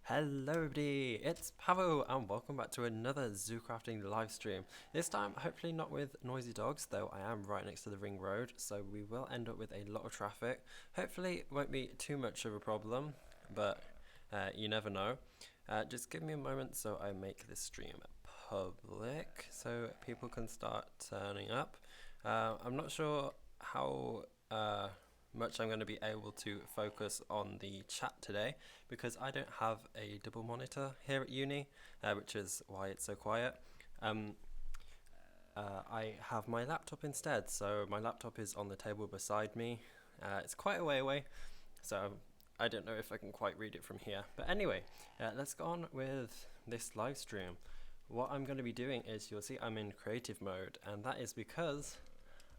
Hello everybody, it's Pavo and welcome back to another ZooCrafting live stream. This time hopefully not with noisy dogs, though I am right next to the ring road, so we will end up with a lot of traffic. Hopefully it won't be too much of a problem, but you never know. Just give me a moment so I make this stream public so people can start turning up. I'm not sure how much I'm going to be able to focus on the chat today because I don't have a double monitor here at uni, which is why it's so quiet. I have my laptop instead, so my laptop is on the table beside me. It's quite a way away, so I don't know if I can quite read it from here. But anyway, let's go on with this live stream. What I'm going to be doing is, you'll see I'm in creative mode, and that is because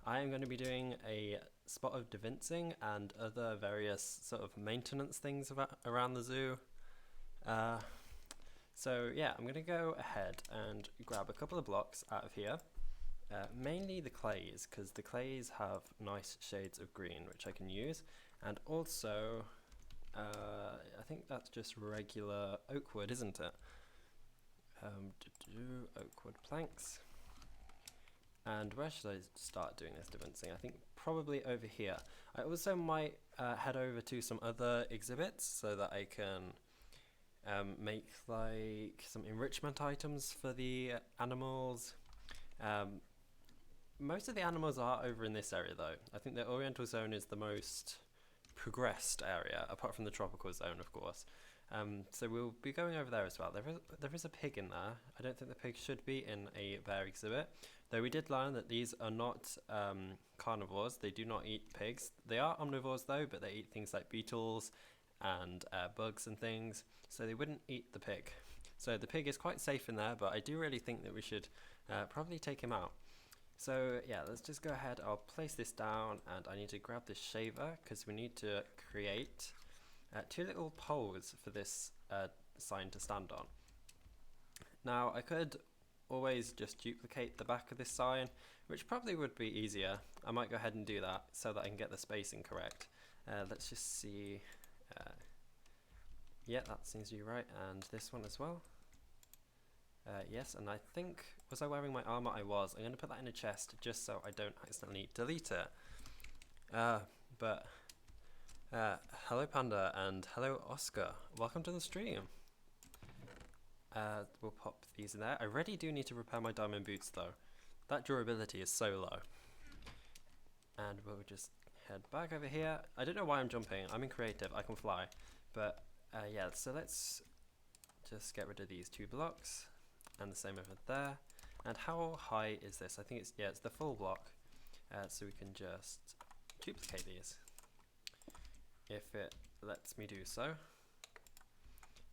I am going to be doing a spot of devincing and other various sort of maintenance things around the zoo. So yeah, I'm going to go ahead and grab a couple of blocks out of here. Mainly the clays, because the clays have nice shades of green which I can use, and also I think that's just regular oak wood, isn't it? Oak wood planks. And where should I start doing this devincing? I think probably over here. I also might head over to some other exhibits so that I can make like some enrichment items for the animals. Most of the animals are over in this area though. I think the Oriental zone is the most progressed area, apart from the tropical zone of course. So we'll be going over there as well. There is a pig in there. I don't think the pig should be in a bear exhibit, though we did learn that these are not carnivores. They do not eat pigs. They are omnivores though, but they eat things like beetles and bugs and things, so they wouldn't eat the pig. So the pig is quite safe in there, but I do really think that we should probably take him out. So yeah, let's just go ahead. I'll place this down, and I need to grab this shaver because we need to create two little poles for this sign to stand on. Now I could always just duplicate the back of this sign, which probably would be easier. I might go ahead and do that so that I can get the spacing correct. Let's just see. Yeah, that seems to be right, and this one as well. Yes, and I think, was I wearing my armor? I was. I'm going to put that in a chest just so I don't accidentally delete it. Hello Panda and hello Oscar. Welcome to the stream. We'll pop these in there. I really do need to repair my diamond boots though. That durability is so low. And we'll just head back over here. I don't know why I'm jumping. I'm in creative. I can fly. But yeah, so let's just get rid of these two blocks. And the same over there. And how high is this? I think it's the full block. So we can just duplicate these if it lets me do so.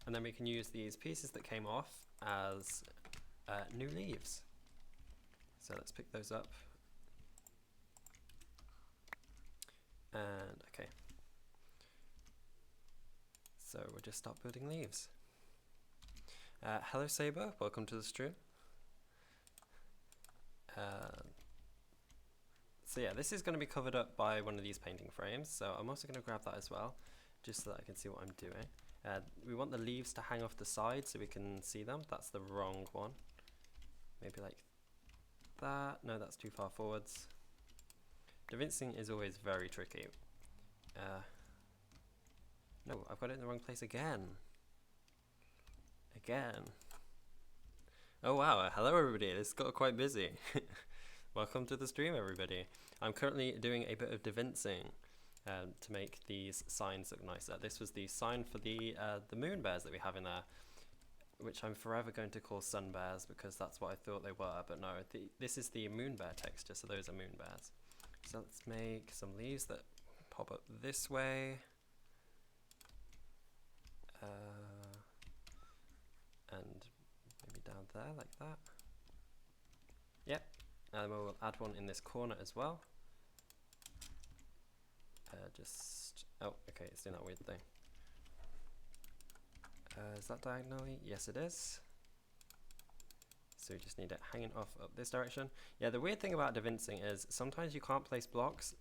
And then we can use these pieces that came off as new leaves. So let's pick those up. And okay. So we'll just start building leaves. Hello Saber, welcome to the stream. So yeah, this is going to be covered up by one of these painting frames, so I'm also going to grab that as well, just so that I can see what I'm doing. We want the leaves to hang off the side so we can see them. That's the wrong one. Maybe like that. No, that's too far forwards. Devincing is always very tricky. No, I've got it in the wrong place again. Oh wow, hello everybody, this got quite busy. Welcome to the stream everybody. I'm currently doing a bit of devincing to make these signs look nicer. This was the sign for the moon bears that we have in there, which I'm forever going to call sun bears because that's what I thought they were, but no, this is the moon bear texture, so those are moon bears. So let's make some leaves that pop up this way. And maybe down there like that. Yep, and we'll add one in this corner as well. Oh, okay, it's doing that weird thing. Is that diagonally? Yes, it is. So we just need it hanging off up this direction. Yeah, the weird thing about devincing is sometimes you can't place blocks.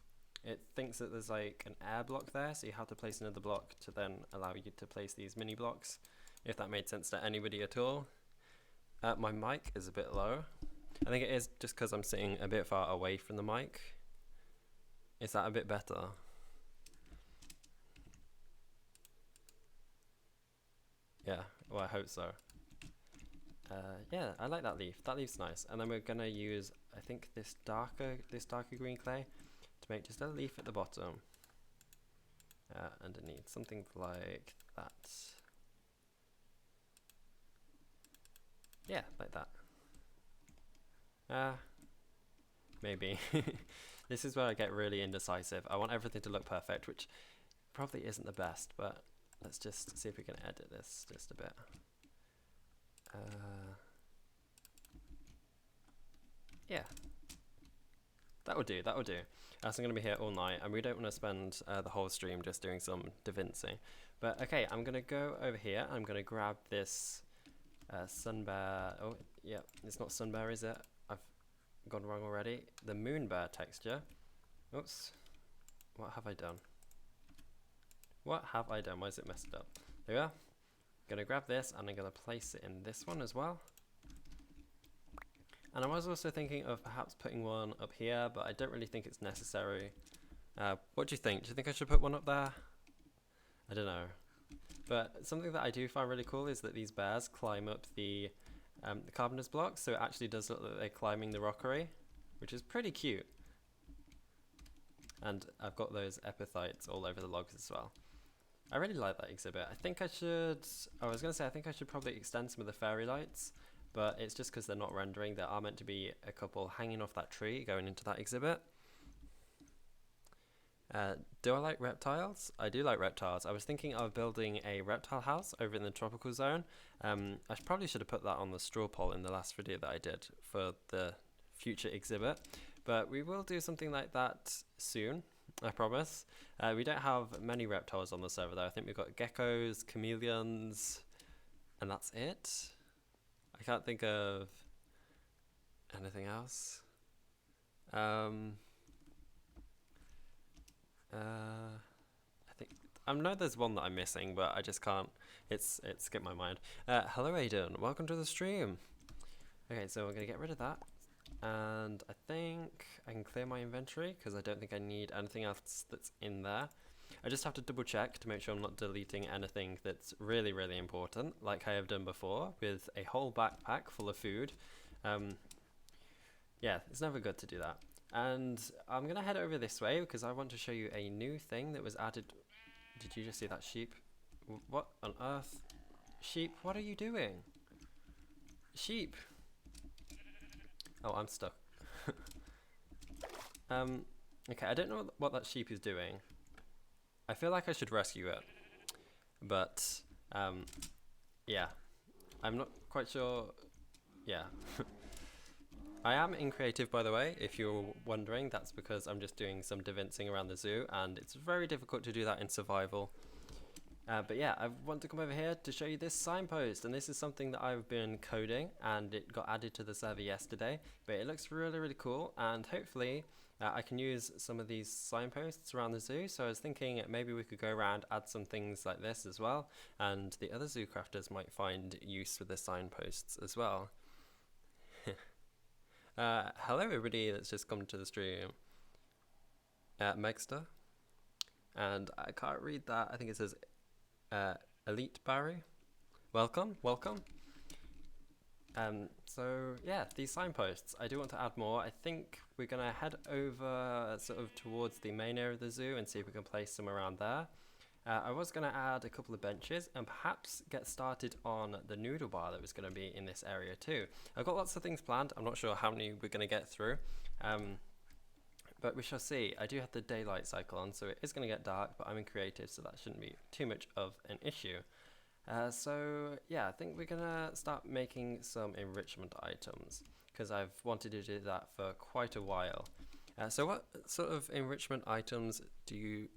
It thinks that there's like an air block there, so you have to place another block to then allow you to place these mini blocks. if that made sense to anybody at all. My mic is a bit low. I think it is just because I'm sitting a bit far away from the mic. Is that a bit better? Yeah, well, I hope so. Yeah, I like that leaf. That leaf's nice. And then we're gonna use, I think, this darker green clay to make just a leaf at the bottom. Underneath, something like that. Yeah, like that. Maybe. This is where I get really indecisive. I want everything to look perfect, which probably isn't the best, but let's just see if we can edit this just a bit. Yeah, that would do, that would do. As I'm going to be here all night, and we don't want to spend the whole stream just doing some devincing. But okay, I'm going to go over here. I'm going to grab this sun bear. Oh, yeah, it's not sun bear, is it? I've gone wrong already. The moon bear texture. Oops. What have I done? What have I done? Why is it messed up? There we are. Going to grab this, and I'm going to place it in this one as well. And I was also thinking of perhaps putting one up here, but I don't really think it's necessary. What do you think? Do you think I should put one up there? I don't know. But something that I do find really cool is that these bears climb up the carpenter's blocks, so it actually does look like they're climbing the rockery, which is pretty cute. And I've got those epithites all over the logs as well. I really like that exhibit. I think I should, I was going to say I think I should probably extend some of the fairy lights, but it's just because they're not rendering. There are meant to be a couple hanging off that tree going into that exhibit. Do I like reptiles? I do like reptiles. I was thinking of building a reptile house over in the tropical zone. I probably should have put that on the straw poll in the last video that I did for the future exhibit, but we will do something like that soon, I promise. We don't have many reptiles on the server though. I think we've got geckos, chameleons, and that's it. I can't think of anything else. I know there's one that I'm missing, but I just can't. It's skipped my mind. Hello, Aiden. Welcome to the stream. Okay, so we're gonna get rid of that, and I think I can clear my inventory because I don't think I need anything else that's in there. I just have to double check to make sure I'm not deleting anything that's really, really important, like I have done before with a whole backpack full of food. Yeah, it's never good to do that. And I'm going to head over this way because I want to show you a new thing that was added. Did you just see that sheep? What on earth? Sheep, what are you doing? Sheep! Oh, I'm stuck. Okay, I don't know what that sheep is doing. I feel like I should rescue it. But, yeah. I'm not quite sure. Yeah. I am in creative, by the way, if you're wondering. That's because I'm just doing some devincing around the zoo, and it's very difficult to do that in survival. But yeah, I want to come over here to show you this signpost, and this is something that I've been coding, and it got added to the server yesterday, but it looks really, really cool, and hopefully I can use some of these signposts around the zoo. So I was thinking maybe we could go around, add some things like this as well, and the other Zoocrafters might find use with the signposts as well. Hello everybody that's just come to the stream. Megster. And I can't read that. I think it says Elite Barry. Welcome, welcome. So yeah, these signposts, I do want to add more. I think we're gonna head over sort of towards the main area of the zoo and see if we can place some around there. I was gonna add a couple of benches and perhaps get started on the noodle bar that was gonna be in this area too. I've got lots of things planned. I'm not sure how many we're gonna get through, but we shall see. I do have the daylight cycle on, so it is gonna get dark, but I'm in creative, so that shouldn't be too much of an issue. So yeah, I think we're gonna start making some enrichment items because I've wanted to do that for quite a while. So what sort of enrichment items do you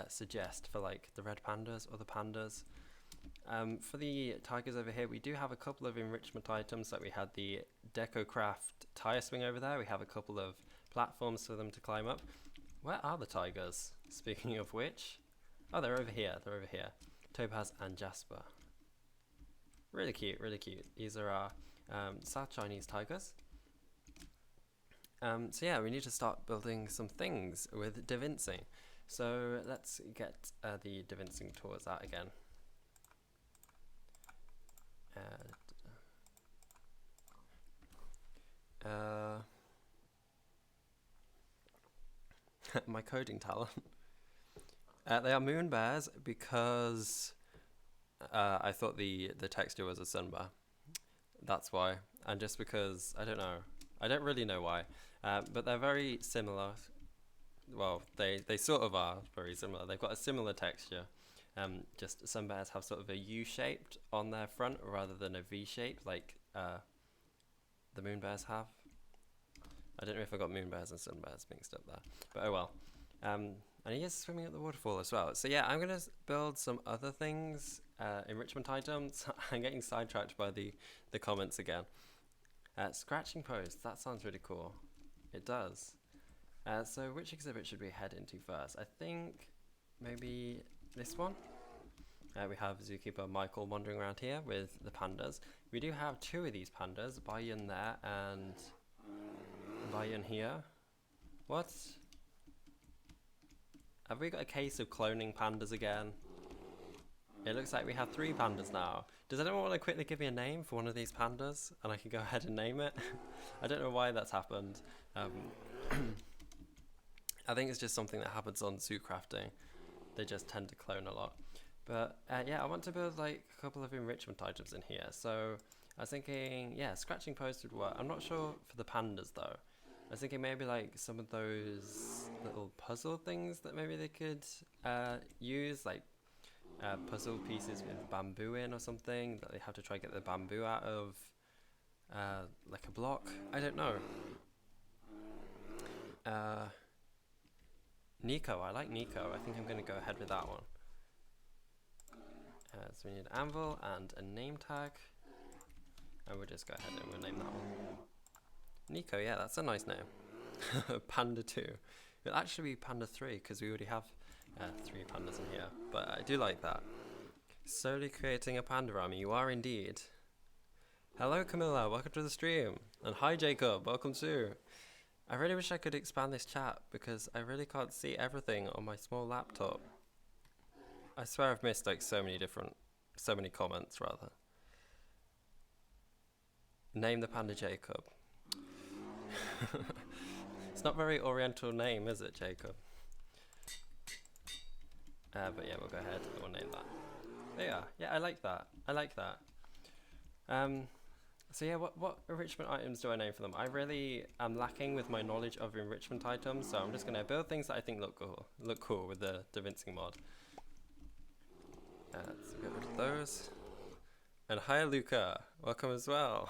suggest for like the red pandas or the pandas? For the tigers over here, we do have a couple of enrichment items. Like we had the Zoocraft tire swing over there. We have a couple of platforms for them to climb up. Where are the tigers? Speaking of which, oh, they're over here. They're over here. Topaz and Jasper. Really cute, really cute. These are our South Chinese tigers. So yeah, we need to start building some things with DaVinci. So let's get the DaVinci tools out again. My coding talent. They are moon bears because I thought the texture was a sunbear. That's why. And just because, I don't know. I don't really know why. But they're very similar. Well, they sort of are very similar. They've got a similar texture. Just some bears have sort of a U-shaped on their front rather than a V-shape like the moon bears have. I don't know if I got moon bears and sun bears mixed up there, but oh well. And he is swimming at the waterfall as well. So yeah, I'm gonna build some other things, enrichment items. I'm getting sidetracked by the comments again. Scratching post, that sounds really cool. It does. So which exhibit should we head into first? I think maybe this one. We have Zookeeper Michael wandering around here with the pandas. We do have 2 of these pandas, Bayan there and Bayan here. What? Have we got a case of cloning pandas again? It looks like we have 3 pandas now. Does anyone want to quickly give me a name for one of these pandas? And I can go ahead and name it. I don't know why that's happened. I think it's just something that happens on ZooCrafting. They just tend to clone a lot. But yeah, I want to build like a couple of enrichment items in here. So I was thinking, yeah, scratching post would work. I'm not sure for the pandas though. I was thinking maybe like some of those little puzzle things that maybe they could use, like puzzle pieces with bamboo in or something, that they have to try to get the bamboo out of like a block. I don't know. Nico, I like Nico. I think I'm going to go ahead with that one. So we need an anvil and a name tag. And we'll just go ahead and we'll name that one. Nico, yeah, that's a nice name. Panda 2. It'll actually be Panda 3 because we already have 3 pandas in here. But I do like that. Slowly creating a panda army. You are indeed. Hello Camilla, welcome to the stream. And hi Jacob, welcome too. I really wish I could expand this chat because I really can't see everything on my small laptop. I swear I've missed like so many comments rather. Name the panda Jacob. It's not a very oriental name, is it, Jacob? But yeah, we'll go ahead and we'll name that. There you are. Yeah, I like that. I like that. So yeah, what enrichment items do I name for them? I really am lacking with my knowledge of enrichment items, so I'm just going to build things that I think look cool with the DaVinci mod. Let's get rid of those. And hi Luca, welcome as well.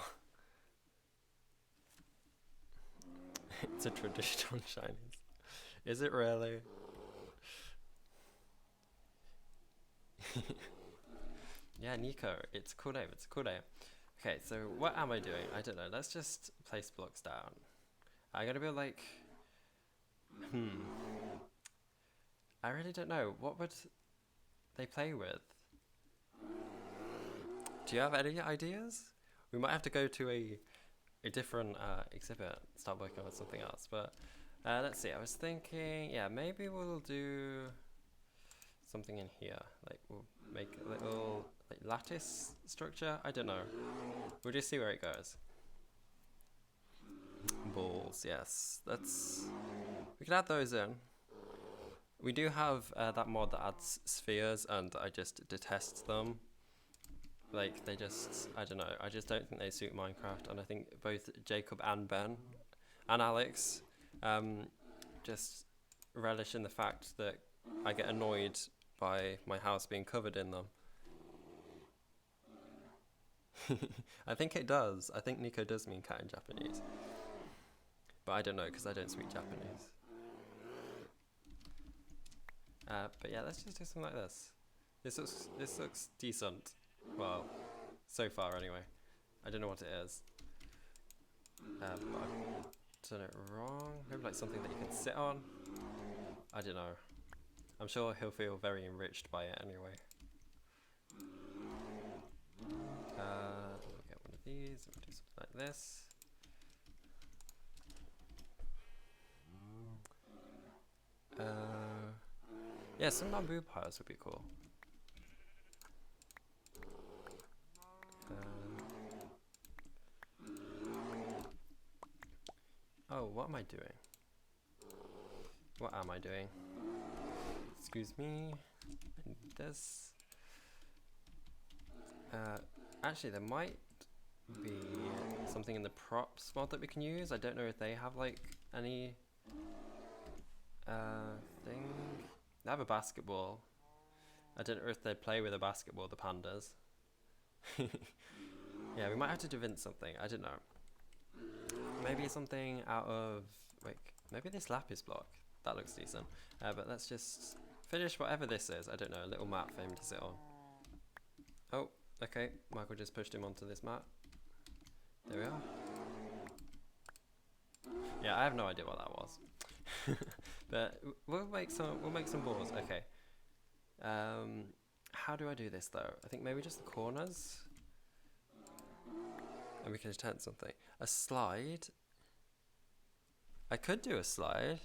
It's a traditional Chinese. Is it really? Yeah, Nico, it's a cool name, it's a cool name. Okay, so what am I doing? I don't know, let's just place blocks down. I'm gonna build like, I really don't know, what would they play with? Do you have any ideas? We might have to go to a different exhibit, start working on something else, but let's see, I was thinking, yeah, maybe we'll do something in here, like we'll make a little like lattice structure, I don't know, we'll just see where it goes. Balls, yes, we can add those in. We do have that mod that adds spheres and I just detest them. Like they just, I don't know, I just don't think they suit Minecraft, and I think both Jacob and Ben and Alex just relish in the fact that I get annoyed by my house being covered in them. I think it does. I think Nico does mean cat in Japanese. But I don't know because I don't speak Japanese. But yeah, let's just do something like this. This looks decent. Well, so far anyway. I don't know what it is. But I've done it wrong. Maybe like something that you can sit on. I don't know. I'm sure he'll feel very enriched by it anyway. this. Yeah, some bamboo piles would be cool. Oh, what am I doing? What am I doing? Excuse me. I need this. Actually, there might be something in the props mod that we can use. I don't know if they have like any thing. They have a basketball. I don't know if they play with a basketball, the pandas. Yeah, we might have to devint something. I don't know. Maybe something out of... Wait, maybe this lapis block. That looks decent. But let's just finish whatever this is. I don't know, a little mat for him to sit on. Oh, okay. Michael just pushed him onto this mat. There we are. Yeah, I have no idea what that was. But we'll make some balls. Okay. How do I do this though? I think maybe just the corners. And we can attempt something. A slide. I could do a slide.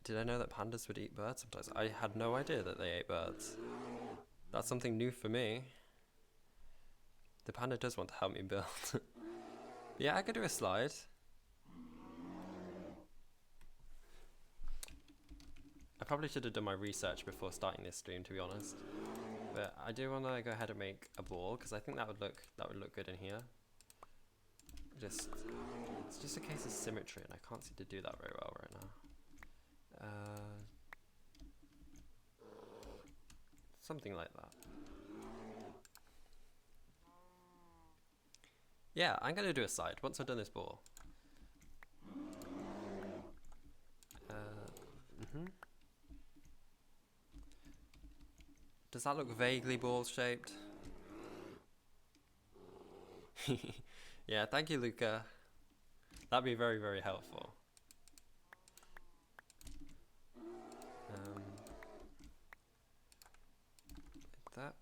Did I know that pandas would eat birds sometimes? I had no idea that they ate birds. That's something new for me. The panda does want to help me build. Yeah, I could do a slide. I probably should have done my research before starting this stream, to be honest. But I do want to go ahead and make a ball because I think that would look good in here. It's just a case of symmetry, and I can't seem to do that very well right now. Something like that. Yeah, I'm gonna do a side once I've done this ball. Does that look vaguely ball shaped? Yeah, thank you, Luca. That'd be very, very helpful. That.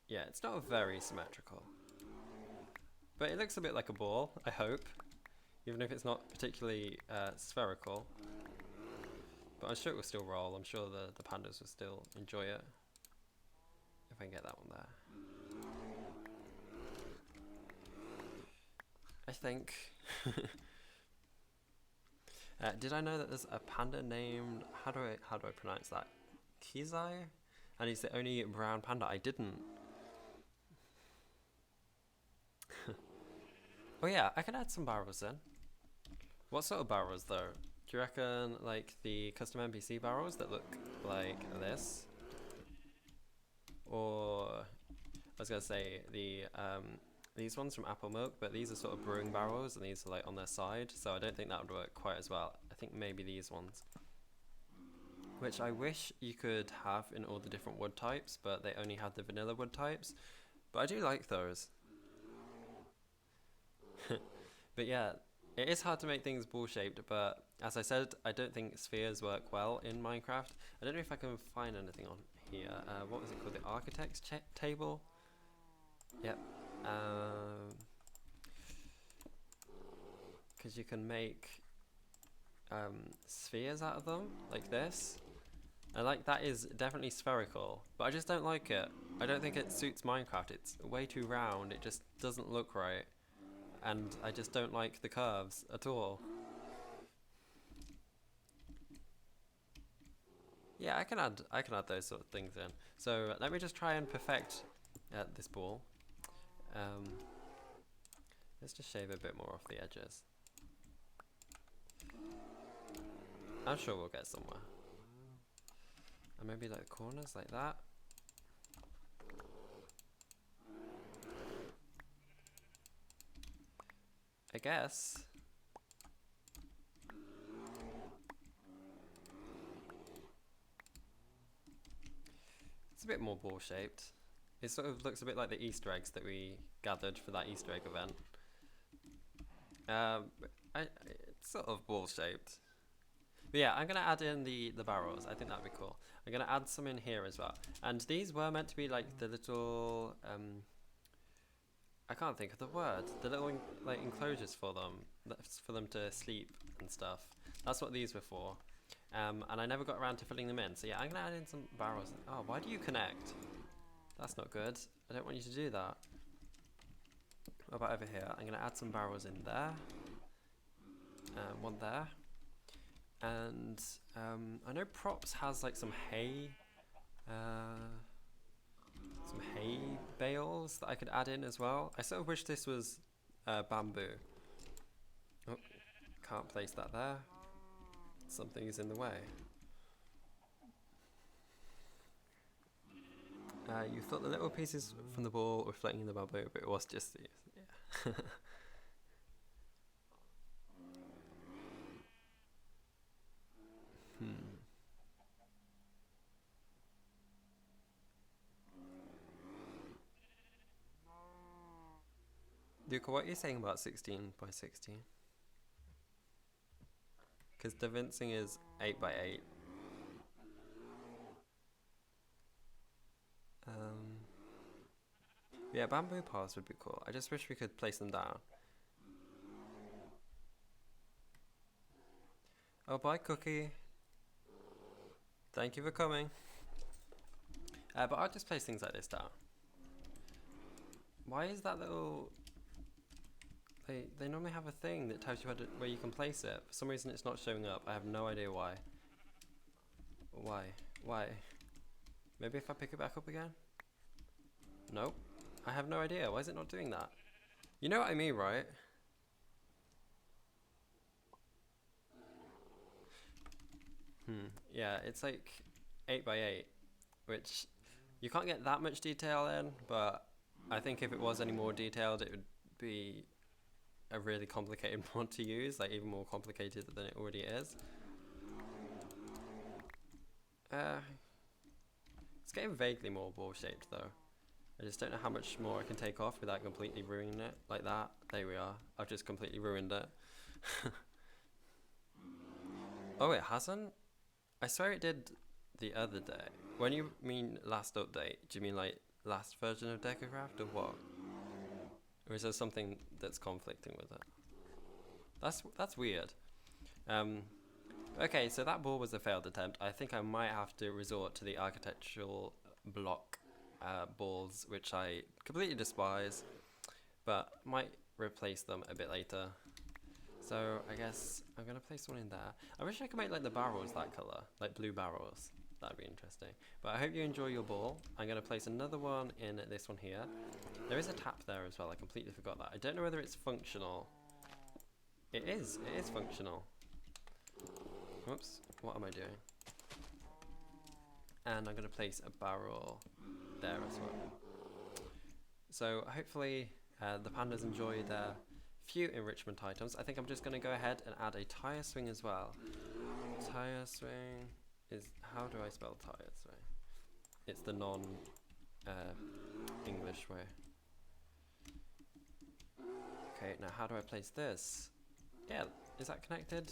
Yeah, it's not very symmetrical. But it looks a bit like a ball, I hope. Even if it's not particularly spherical. But I'm sure it will still roll. I'm sure the pandas will still enjoy it. If I can get that one there. I think. Did I know that there's a panda named... How do I pronounce that? Kizai? And he's the only brown panda. I didn't. Oh yeah, I can add some barrels in. What sort of barrels though? Do you reckon like the custom NPC barrels that look like this? Or I was gonna say the these ones from Apple Milk, but these are sort of brewing barrels and these are like on their side, so I don't think that would work quite as well. I think maybe these ones. Which I wish you could have in all the different wood types, but they only had the vanilla wood types. But I do like those. But yeah, it is hard to make things ball shaped, but as I said, I don't think spheres work well in Minecraft. I don't know if I can find anything on here. What was it called? The architect's table? Yep. Because you can make spheres out of them, like this. And like that is definitely spherical, but I just don't like it. I don't think it suits Minecraft. It's way too round. It just doesn't look right. And I just don't like the curves at all. Yeah, I can add those sort of things in. So let me just try and perfect this ball. Let's just shave a bit more off the edges. I'm sure we'll get somewhere. And maybe like the corners like that. I guess. It's a bit more ball shaped. It sort of looks a bit like the Easter eggs that we gathered for that Easter egg event. It's sort of ball shaped. But yeah, I'm gonna add in the barrels. I think that'd be cool. I'm gonna add some in here as well. And these were meant to be like the little I can't think of the word. The little like enclosures for them, that's for them to sleep and stuff. That's what these were for. And I never got around to filling them in. So yeah, I'm gonna add in some barrels. Oh, why do you connect? That's not good. I don't want you to do that. What about over here? I'm gonna add some barrels in there. One there. And I know Props has like some hay bales that I could add in as well. I sort of wish this was bamboo. Oh, can't place that there. Something is in the way. You thought the little pieces from the ball were floating in the bamboo, but it was just these. Yeah. Luca, what are you saying about 16 by 16? Because divincing is 8 by 8. Yeah, bamboo piles would be cool. I just wish we could place them down. Oh, bye, Cookie. Thank you for coming. But I'll just place things like this down. Why is that little... They normally have a thing that tells you where you can place it. For some reason it's not showing up. I have no idea why. Why? Maybe if I pick it back up again? Nope. I have no idea. Why is it not doing that? You know what I mean, right? Yeah, it's like 8 by 8, which you can't get that much detail in, but I think if it was any more detailed, it would be a really complicated mod to use, like even more complicated than it already is. It's getting vaguely more ball shaped though. I just don't know how much more I can take off without completely ruining it, like that. There we are. I've just completely ruined it. Oh, it hasn't? I swear it did the other day. When you mean last update, do you mean like last version of Decocraft or what? Or is there something that's conflicting with it? That's weird. Okay, so that ball was a failed attempt. I think I might have to resort to the architectural block balls, which I completely despise, but might replace them a bit later. So I guess I'm gonna place one in there. I wish I could make like the barrels that color, like blue barrels. That'd be interesting. But I hope you enjoy your ball. I'm gonna place another one in this one here. There is a tap there as well. I completely forgot that. I don't know whether it's functional. It is functional. Whoops, what am I doing? And I'm gonna place a barrel there as well. So hopefully the pandas enjoy their few enrichment items. I think I'm just going to go ahead and add a tire swing as well. Tire swing is... How do I spell tire swing? It's the non-English way. Okay, now how do I place this? Yeah, is that connected?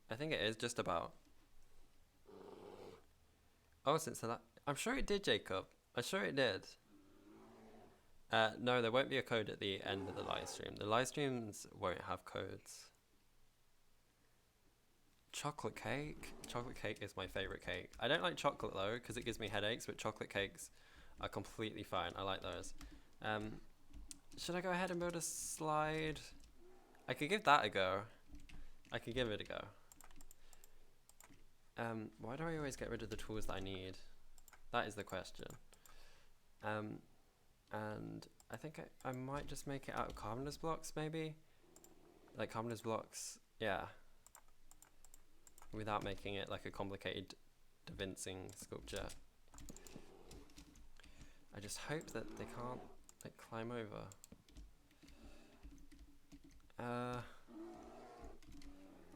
I think it is, just about. Oh, since the I'm sure it did, Jacob. I'm sure it did. No, there won't be a code at the end of the live stream. The live streams won't have codes. Chocolate cake? Chocolate cake is my favourite cake. I don't like chocolate though, because it gives me headaches, but chocolate cakes are completely fine. I like those. Should I go ahead and build a slide? I could give that a go. I could give it a go. Why do I always get rid of the tools that I need? That is the question. And I think I might just make it out of carpenter's blocks, maybe? Like carpenter's blocks, yeah. Without making it like a complicated divincing sculpture. I just hope that they can't like climb over. I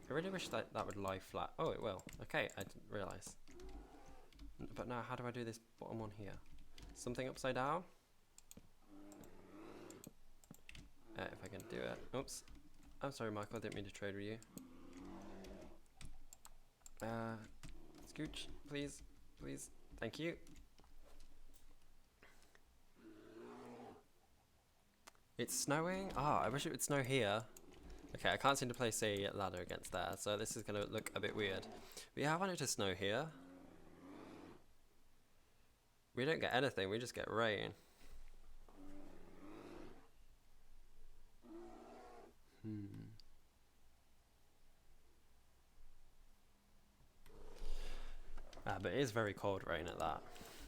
really wish that would lie flat. Oh, it will. Okay, I didn't realise. But now how do I do this bottom one here? Something upside down? If I can do it. Oops. I'm sorry, Michael, I didn't mean to trade with you. Scooch, please, please, thank you. It's snowing? Ah, I wish it would snow here. Okay, I can't seem to place a ladder against there, so this is going to look a bit weird. But yeah, I want it to snow here. We don't get anything, we just get rain. But it is very cold rain at that.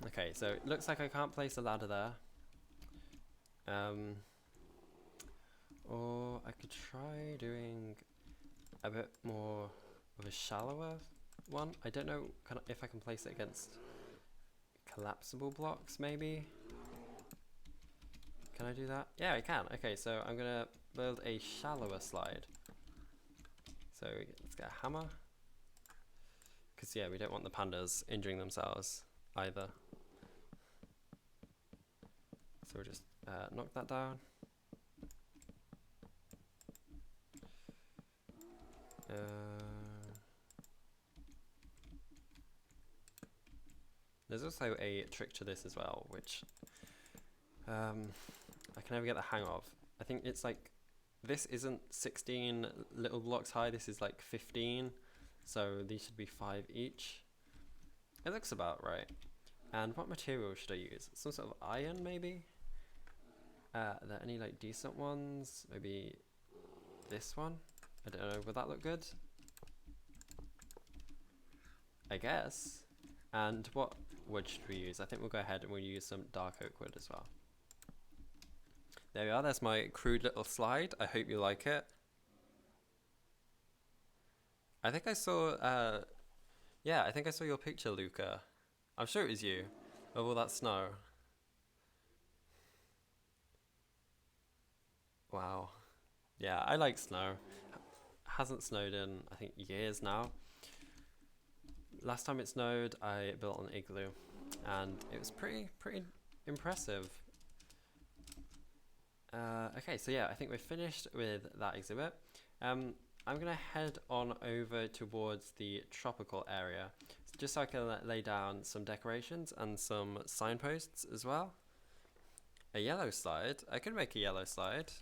Okay, so it looks like I can't place a ladder there. Or I could try doing a bit more of a shallower one. I don't know if I can place it against collapsible blocks, maybe. Can I do that? Yeah, I can. Okay, so I'm gonna build a shallower slide. So let's get a hammer. Because yeah, we don't want the pandas injuring themselves either. So we'll just knock that down. There's also a trick to this as well, which I can never get the hang of. I think it's like, this isn't 16 little blocks high, this is like 15. So these should be 5 each. It looks about right. And what material should I use? Some sort of iron, maybe? Are there any like decent ones? Maybe this one? I don't know, would that look good? I guess. And what wood should we use? I think we'll go ahead and we'll use some dark oak wood as well. There we are, there's my crude little slide. I hope you like it. I think I saw, yeah, I think I saw your picture, Luca. I'm sure it was you, of all that snow. Wow. Yeah, I like snow. Hasn't snowed in, I think, years now. Last time it snowed, I built an igloo, and it was pretty impressive. Okay, so yeah, I think we're finished with that exhibit. I'm gonna head on over towards the tropical area, just so I can lay down some decorations and some signposts as well. A yellow slide. I could make a yellow slide.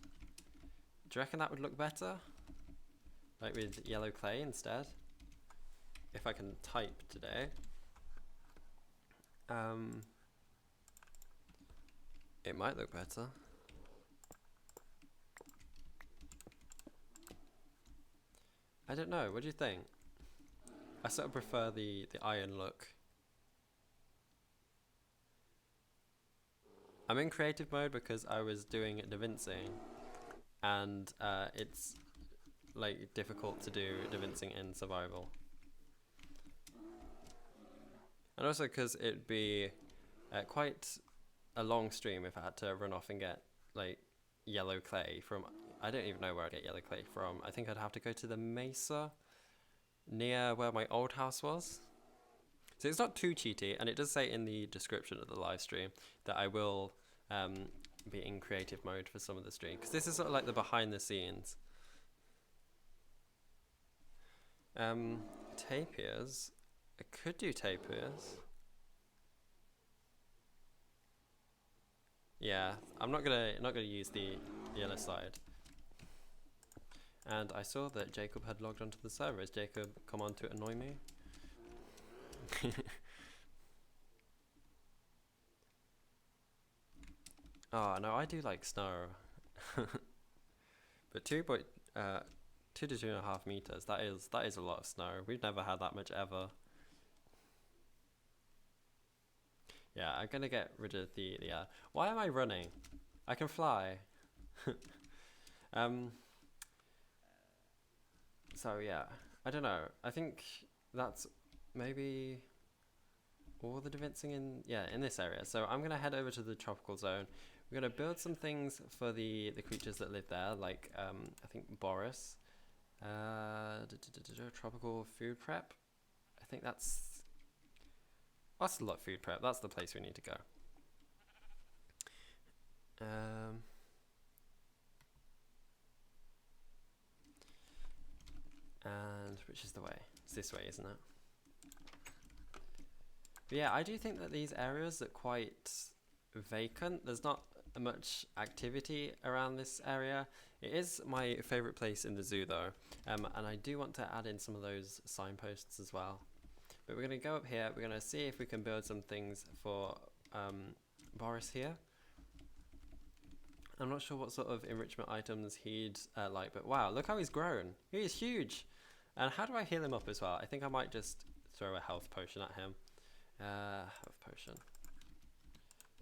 Do you reckon that would look better? Like with yellow clay instead? If I can type today. It might look better. I don't know, what do you think? I sort of prefer the iron look. I'm in creative mode because I was doing DaVinci, and it's like difficult to do DaVinci in survival. And also because it'd be quite a long stream if I had to run off and get like yellow clay from, I don't even know where I'd get yellow clay from. I think I'd have to go to the mesa near where my old house was. So it's not too cheaty, and it does say in the description of the live stream that I will be in creative mode for some of the stream, because this is sort of like the behind the scenes. Tapirs. I could do tapirs. Yeah, I'm not gonna use the yellow slide. And I saw that Jacob had logged onto the server. Has Jacob come on to annoy me? Oh no, I do like snow. But 2 to 2.5 meters. That is a lot of snow. We've never had that much ever. Yeah, I'm gonna get rid of the why am I running? I can fly. So yeah, I don't know. I think that's maybe all the DaVinci in this area. So I'm gonna head over to the tropical zone. We're gonna build some things for the creatures that live there, like I think Boris. Tropical food prep. I think that's Ocelot food prep. That's the place we need to go. And which is the way? It's this way, isn't it? But yeah, I do think that these areas are quite vacant. There's not much activity around this area. It is my favourite place in the zoo though, and I do want to add in some of those signposts as well. But we're going to go up here, we're going to see if we can build some things for Boris here. I'm not sure what sort of enrichment items he'd like, but wow, look how he's grown. He is huge. And how do I heal him up as well? I think I might just throw a health potion at him. Health potion.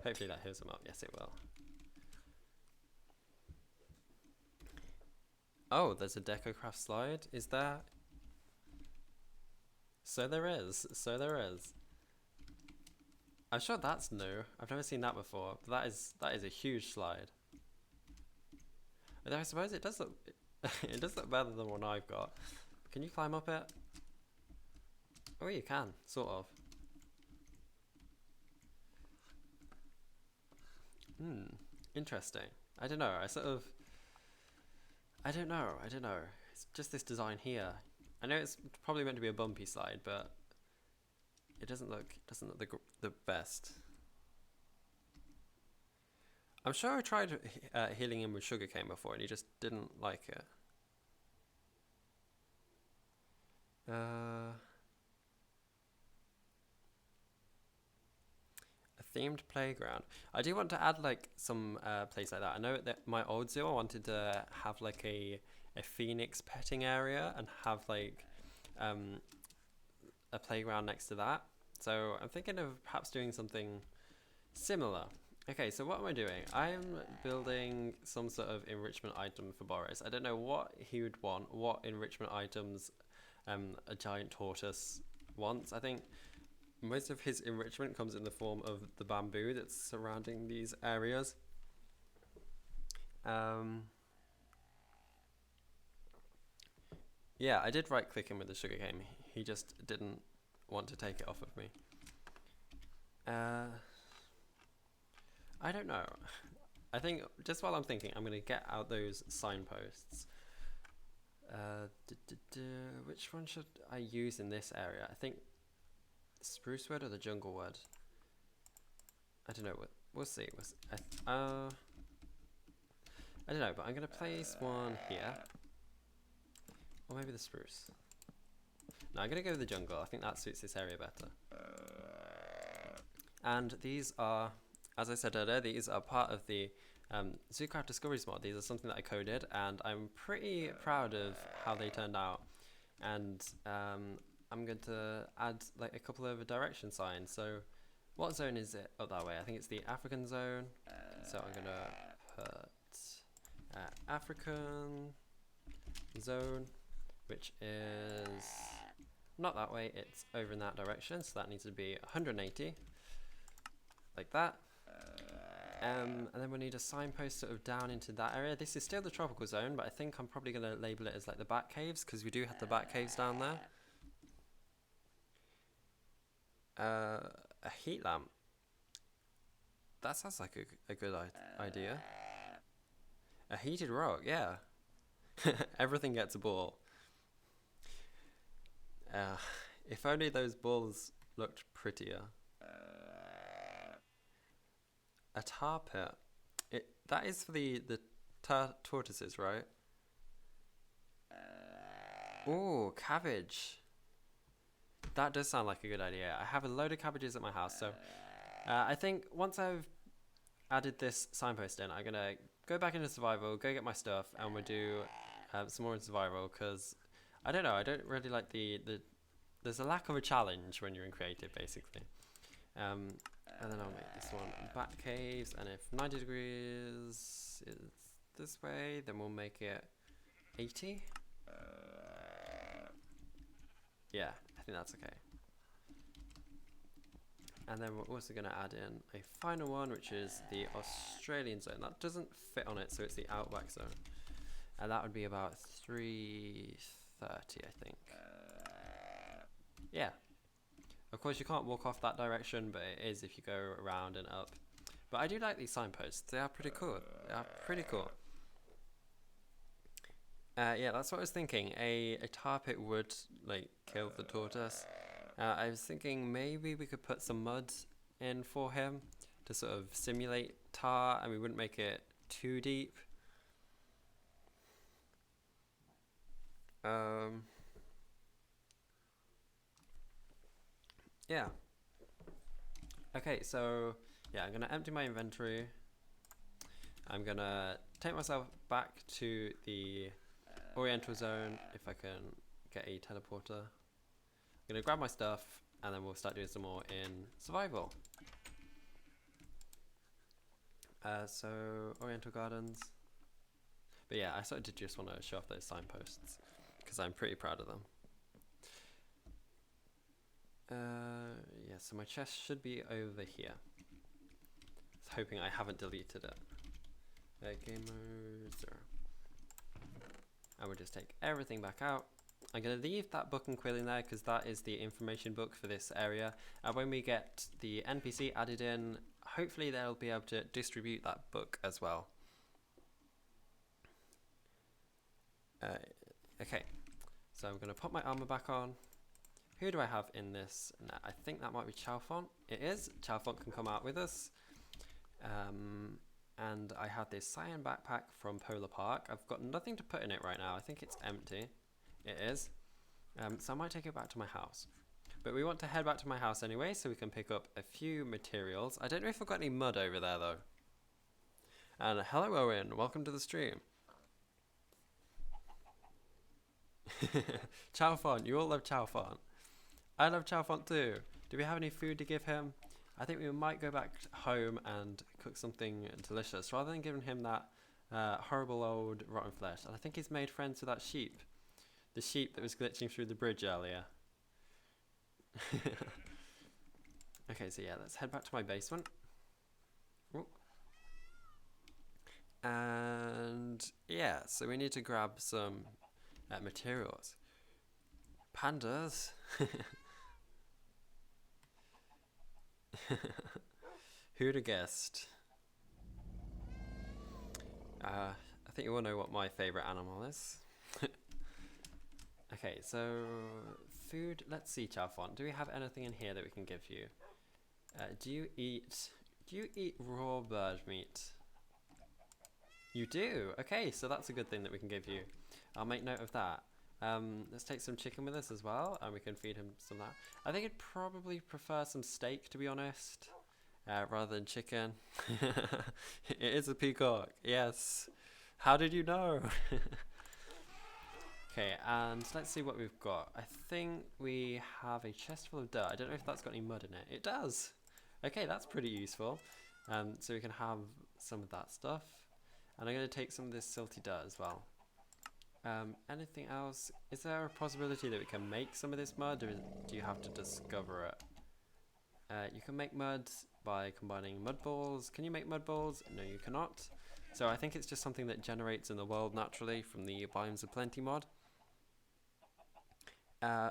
Hopefully that heals him up. Yes, it will. Oh, there's a DecoCraft slide. Is there? So there is. So there is. I'm sure that's new. I've never seen that before. But that is a huge slide. Although I suppose it does look it does look better than the one I've got. Can you climb up it? Oh, you can, sort of. Interesting. I don't know. I don't know. It's just this design here. I know it's probably meant to be a bumpy slide, but it doesn't look the best. I'm sure I tried healing him with sugarcane before, and he just didn't like it. A themed playground. I do want to add like some place like that. I know that my old zoo I wanted to have like a phoenix petting area and have like a playground next to that. So I'm thinking of perhaps doing something similar. Okay, so what am I doing? I'm building some sort of enrichment item for Boris. I don't know what he would want, what enrichment items a giant tortoise wants. I think most of his enrichment comes in the form of the bamboo that's surrounding these areas. Yeah, I did right click him with the sugarcane. He just didn't want to take it off of me. I don't know. I think just while I'm thinking, I'm going to get out those signposts. Which one should I use in this area? I think spruce wood or the jungle wood. I don't know. We'll see. I don't know, but I'm going to place one here. Or maybe the spruce. No, I'm going to go with the jungle. I think that suits this area better. And these are, as I said earlier, these are part of the ZooCraft Discoveries mod. These are something that I coded, and I'm pretty proud of how they turned out. And I'm going to add like a couple of direction signs. So what zone is it up that way? I think it's the African zone. So I'm going to put African zone, which is not that way, it's over in that direction. So that needs to be 180, like that. And then we need a signpost sort of down into that area. This is still the tropical zone, but I think I'm probably going to label it as like the bat caves, because we do have the bat caves down there. A heat lamp. That sounds like a good idea. A heated rock, yeah. Everything gets a ball. If only those balls looked prettier. A tar pit. That is for the tortoises, right? Ooh, cabbage. That does sound like a good idea. I have a load of cabbages at my house, so I think once I've added this signpost in, I'm gonna go back into survival, go get my stuff, and we'll do some more in survival, because I don't know, I don't really like there's a lack of a challenge when you're in creative, basically. And then I'll make this one bat caves, and if 90 degrees is this way, then we'll make it 80. Yeah, I think that's okay. And then we're also going to add in a final one, which is the Australian zone. That doesn't fit on it, so it's the outback zone. And that would be about 330, I think. Yeah. Of course, you can't walk off that direction, but it is if you go around and up. But I do like these signposts. They are pretty cool. Yeah, that's what I was thinking. A tar pit would like kill the tortoise. I was thinking maybe we could put some mud in for him to sort of simulate tar, and we wouldn't make it too deep. Yeah. Okay, so yeah, I'm gonna empty my inventory. I'm gonna take myself back to the Oriental Zone if I can get a teleporter. I'm gonna grab my stuff and then we'll start doing some more in survival. So Oriental Gardens. But yeah, I sort of did just want to show off those signposts because I'm pretty proud of them. Yeah, so my chest should be over here. I was hoping I haven't deleted it. Game mode 0. And we'll just take everything back out. I'm going to leave that book and quill in there because that is the information book for this area. And when we get the NPC added in, hopefully they'll be able to distribute that book as well. Okay, so I'm going to put my armor back on. Who do I have in this? Nah, I think that might be Chalfont. It is. Chalfont can come out with us. And I have this cyan backpack from Polar Park. I've got nothing to put in it right now. I think it's empty. It is. So I might take it back to my house. But we want to head back to my house anyway, so we can pick up a few materials. I don't know if I've got any mud over there, though. And hello, Owen. Welcome to the stream. Chalfont. You all love Chalfont. I love Chalfont too. Do we have any food to give him? I think we might go back home and cook something delicious rather than giving him that horrible old rotten flesh. And I think he's made friends with that sheep. The sheep that was glitching through the bridge earlier. Okay, so yeah, let's head back to my basement. Ooh. And yeah, so we need to grab some materials. Pandas. Who'd have guessed? I think you all know what my favourite animal is. Okay, so food. Let's see, Chalfont. Do we have anything in here that we can give you? Do you eat raw bird meat? You do. Okay, so that's a good thing that we can give you. I'll make note of that. Let's take some chicken with us as well, and we can feed him some of that. I think he'd probably prefer some steak, to be honest, rather than chicken. It is a peacock, yes. How did you know? Okay, and let's see what we've got. I think we have a chest full of dirt. I don't know if that's got any mud in it. It does. Okay, that's pretty useful. So we can have some of that stuff. And I'm going to take some of this silty dirt as well. Anything else? Is there a possibility that we can make some of this mud, or do you have to discover it? You can make mud by combining mud balls. Can you make mud balls? No, you cannot. So I think it's just something that generates in the world naturally from the Biomes of Plenty mod.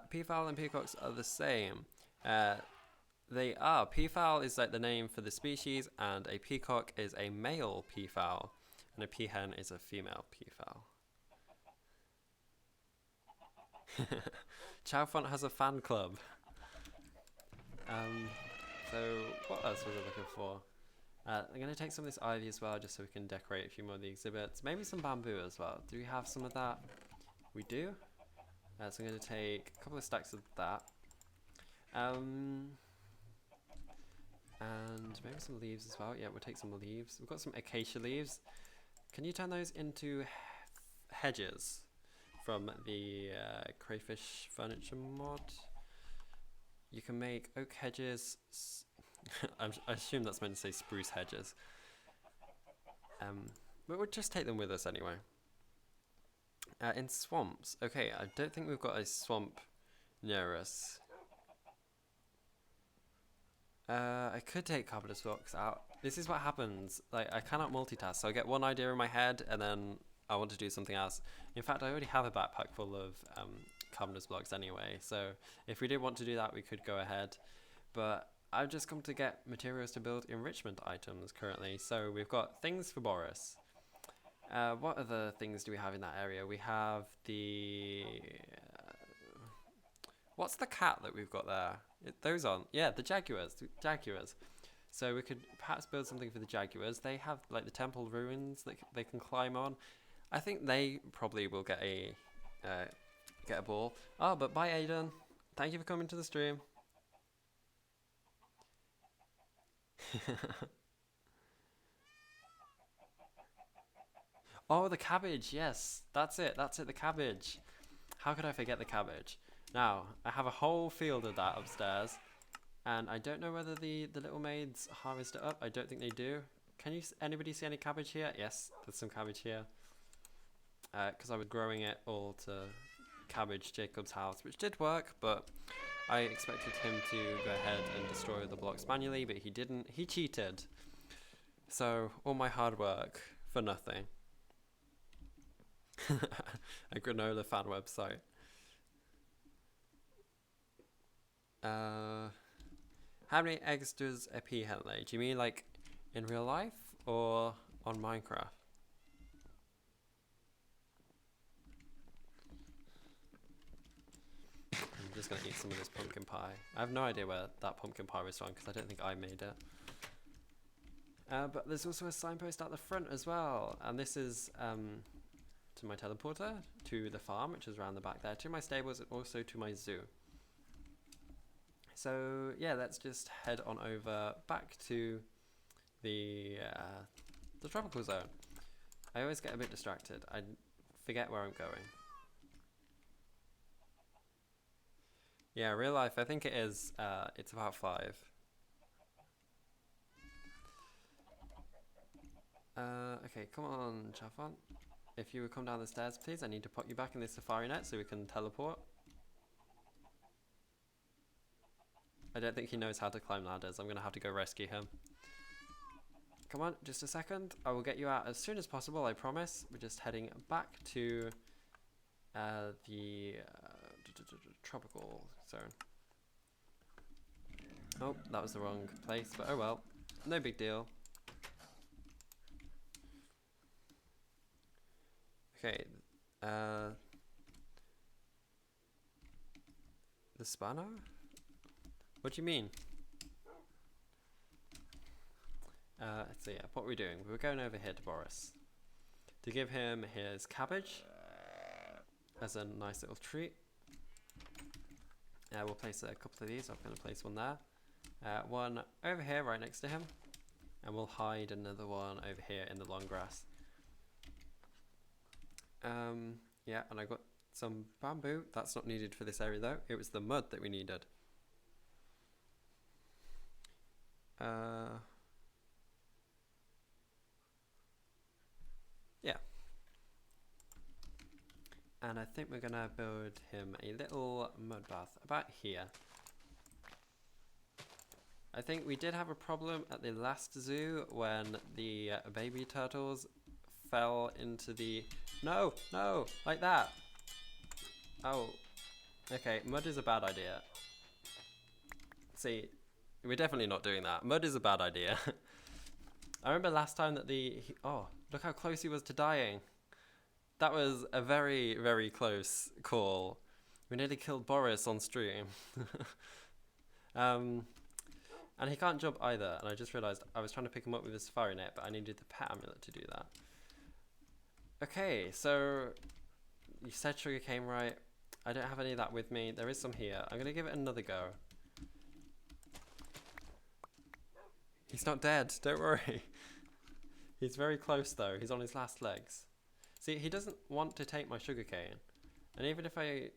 Peafowl and peacocks are the same. They are. Peafowl is like the name for the species, and a peacock is a male peafowl, and a peahen is a female peafowl. Chalfont has a fan club. So what else was I looking for? I'm going to take some of this ivy as well, just so we can decorate a few more of the exhibits. Maybe some bamboo as well. Do we have some of that? We do. So I'm going to take a couple of stacks of that. And maybe some leaves as well. Yeah, we'll take some leaves. We've got some acacia leaves. Can you turn those into hedges from the crayfish furniture mod? You can make oak hedges. I assume that's meant to say spruce hedges. But we'll just take them with us anyway. In swamps. Okay, I don't think we've got a swamp near us. I could take carpenter's blocks out. This is what happens. Like, I cannot multitask, so I get one idea in my head and then I want to do something else. In fact, I already have a backpack full of carpenter's blocks anyway, so if we did want to do that, we could go ahead. But I've just come to get materials to build enrichment items currently. So we've got things for Boris. What other things do we have in that area? We have the... What's the cat that we've got there? Those aren't. Yeah, the jaguars. The jaguars. So we could perhaps build something for the jaguars. They have like the temple ruins that they can climb on. I think they probably will get a ball. Oh, but bye, Aiden. Thank you for coming to the stream. Oh, the cabbage. Yes, that's it. That's it. The cabbage. How could I forget the cabbage? Now, I have a whole field of that upstairs. And I don't know whether the little maids harvest it up. I don't think they do. Can you anybody see any cabbage here? Yes, there's some cabbage here. Because I was growing it all to cabbage Jacob's house, which did work, but I expected him to go ahead and destroy the blocks manually, but he didn't. He cheated. So all my hard work for nothing. A granola fan website. How many eggs does a peahen lay? Do you mean like in real life or on Minecraft? I'm just gonna eat some of this pumpkin pie. I have no idea where that pumpkin pie was from because I don't think I made it. But there's also a signpost at the front as well, and this is to my teleporter, to the farm, which is around the back there, to my stables, and also to my zoo. So yeah, let's just head on over back to the tropical zone. I always get a bit distracted. I forget where I'm going. Yeah, real life, I think it is, it's about 5. Okay, come on, Chaffon. If you would come down the stairs, please. I need to put you back in this safari net so we can teleport. I don't think he knows how to climb ladders. I'm going to have to go rescue him. Come on, just a second. I will get you out as soon as possible, I promise. We're just heading back to the tropical zone. Oh, that was the wrong place, but oh well. No big deal. Okay, the spanner? What do you mean? So yeah, what we're doing, we're going over here to Boris to give him his cabbage as a nice little treat. We'll place a couple of these. I'm going to place one there, one over here right next to him, and we'll hide another one over here in the long grass. Yeah, and I got some bamboo. That's not needed for this area though. It was the mud that we needed. Yeah. And I think we're gonna build him a little mud bath about here. I think we did have a problem at the last zoo when the baby turtles fell into the... No, like that. Oh, okay, mud is a bad idea. See, we're definitely not doing that. Mud is a bad idea. I remember last time that oh, look how close he was to dying. That was a very, very close call. We nearly killed Boris on stream. And he can't jump either. And I just realized I was trying to pick him up with a safari net, but I needed the pet amulet to do that. Okay, so you said sugar cane, right? I don't have any of that with me. There is some here. I'm going to give it another go. He's not dead, don't worry. He's very close though. He's on his last legs. See, he doesn't want to take my sugar cane. And even if I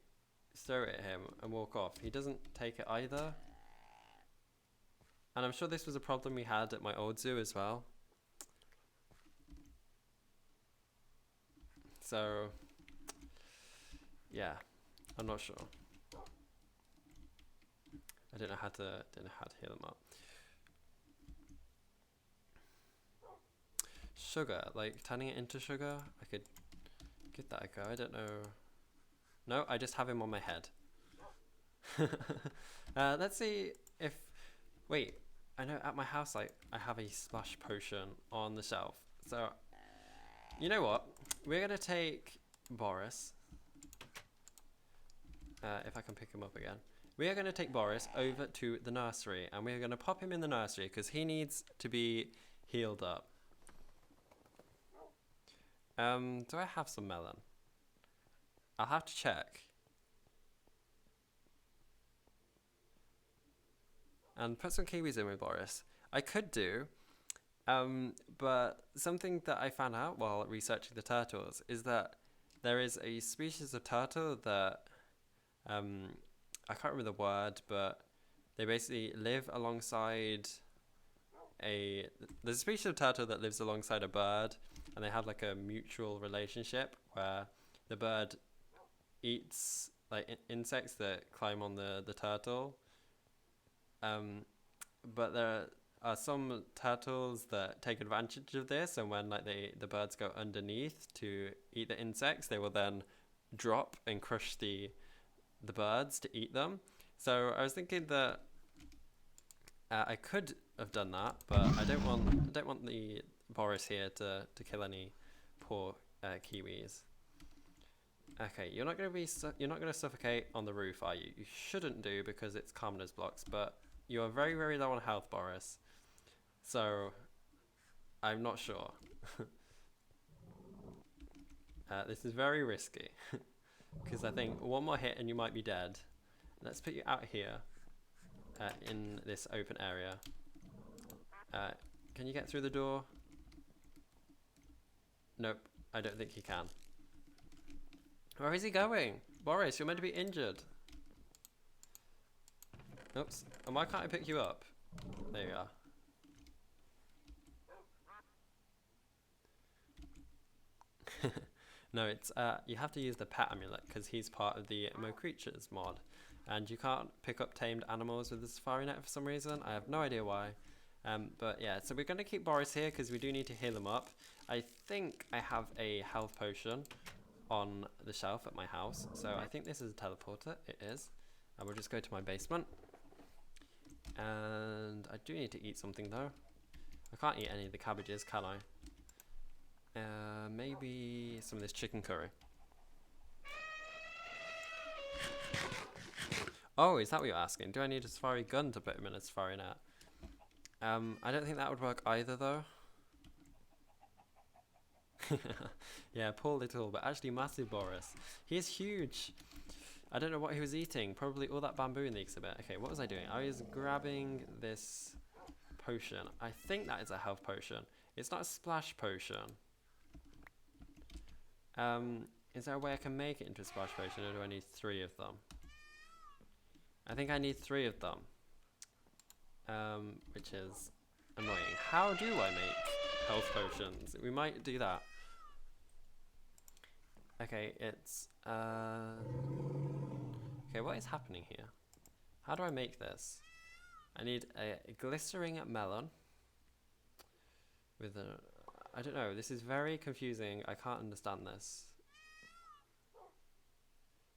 throw it at him and walk off, he doesn't take it either. And I'm sure this was a problem we had at my old zoo as well. So, yeah, I'm not sure. I don't know how to heal them up. Sugar, like turning it into sugar. I could give that a go. I don't know. No, I just have him on my head. Let's see if... Wait, I know at my house I have a splash potion on the shelf. So, you know what? We're going to take Boris. If I can pick him up again. we are going to take Boris over to the nursery, and we are going to pop him in the nursery because he needs to be healed up. Do I have some melon? I'll have to check. And put some kiwis in with Boris. I could do, but something that I found out while researching the turtles is that there is a species of turtle that, I can't remember the word, but they basically live alongside there's a species of turtle that lives alongside a bird, and they have like a mutual relationship where the bird eats like insects that climb on the turtle. But there are some turtles that take advantage of this, and when like the birds go underneath to eat the insects, they will then drop and crush the birds to eat them. So I was thinking that I could have done that, but I don't want the Boris here to kill any poor kiwis. Okay, you're not going to suffocate on the roof, are you? You shouldn't do, because it's commoner's blocks, but you are very, very low on health, Boris. So I'm not sure. This is very risky because I think one more hit and you might be dead. Let's put you out here in this open area. Can you get through the door? Nope, I don't think he can. Where is he going? Boris, you're meant to be injured. Oops, and why can't I pick you up? There you are. No, it's you have to use the pet amulet because he's part of the Mo Creatures mod, and you can't pick up tamed animals with the safari net for some reason. I have no idea why. But yeah, so we're going to keep Boris here because we do need to heal him up. I think I have a health potion on the shelf at my house, so I think this is a teleporter. It is. And we'll just go to my basement. And I do need to eat something though. I can't eat any of the cabbages, can I? Maybe some of this chicken curry. Oh, is that what you're asking? Do I need a safari gun to put him in a safari net? I don't think that would work either though. Yeah, poor little, but actually massive Boris. He is huge. I don't know what he was eating. Probably all that bamboo in the exhibit. Okay, what was I doing? I was grabbing this potion. I think that is a health potion. It's not a splash potion. Is there a way I can make it into a splash potion, or do I need 3 of them? I think I need 3 of them. Which is annoying. How do I make health potions? We might do that. Okay, it's okay, what is happening here? How do I make this? I need a glistering melon with a, I don't know, this is very confusing. I can't understand this.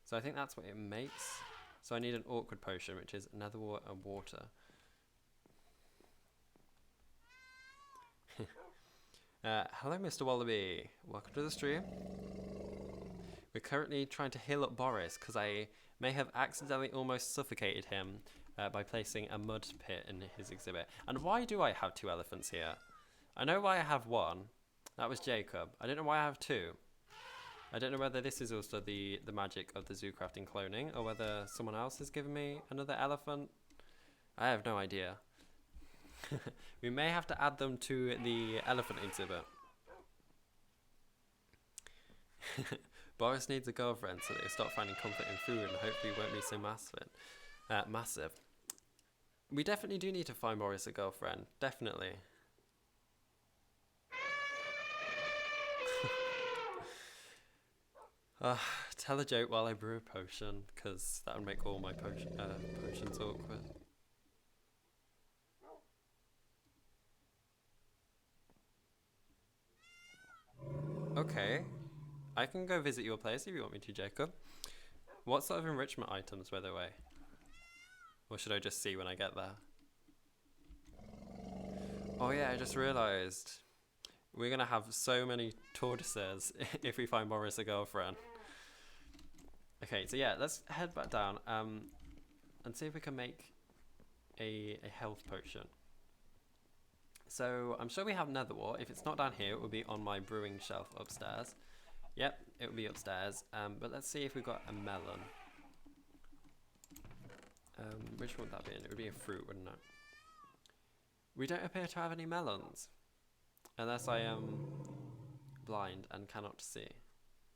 So I think that's what it makes. So I need an awkward potion, which is netherwort and water. Hello, Mr. Wallaby. Welcome to the stream. We're currently trying to heal up Boris because I may have accidentally almost suffocated him by placing a mud pit in his exhibit. And why do I have 2 elephants here? I know why I have 1. That was Jacob. I don't know why I have 2. I don't know whether this is also the magic of the ZooCrafting cloning, or whether someone else has given me another elephant. I have no idea. We may have to add them to the elephant exhibit. Boris needs a girlfriend so that he'll stop finding comfort in food and hopefully won't be so massive. We definitely do need to find Boris a girlfriend. Definitely. Tell a joke while I brew a potion, because that would make all my potions awkward. Okay, I can go visit your place if you want me to, Jacob. What sort of enrichment items, by the way? Or should I just see when I get there? Oh yeah, I just realised. We're going to have so many tortoises if we find Boris a girlfriend. Okay, so yeah, let's head back down. and see if we can make a health potion. So I'm sure we have nether wart. If it's not down here, it will be on my brewing shelf upstairs. Yep, it will be upstairs. But let's see if we've got a melon. Which one would that be in? It would be a fruit, wouldn't it? We don't appear to have any melons. Unless I am blind and cannot see.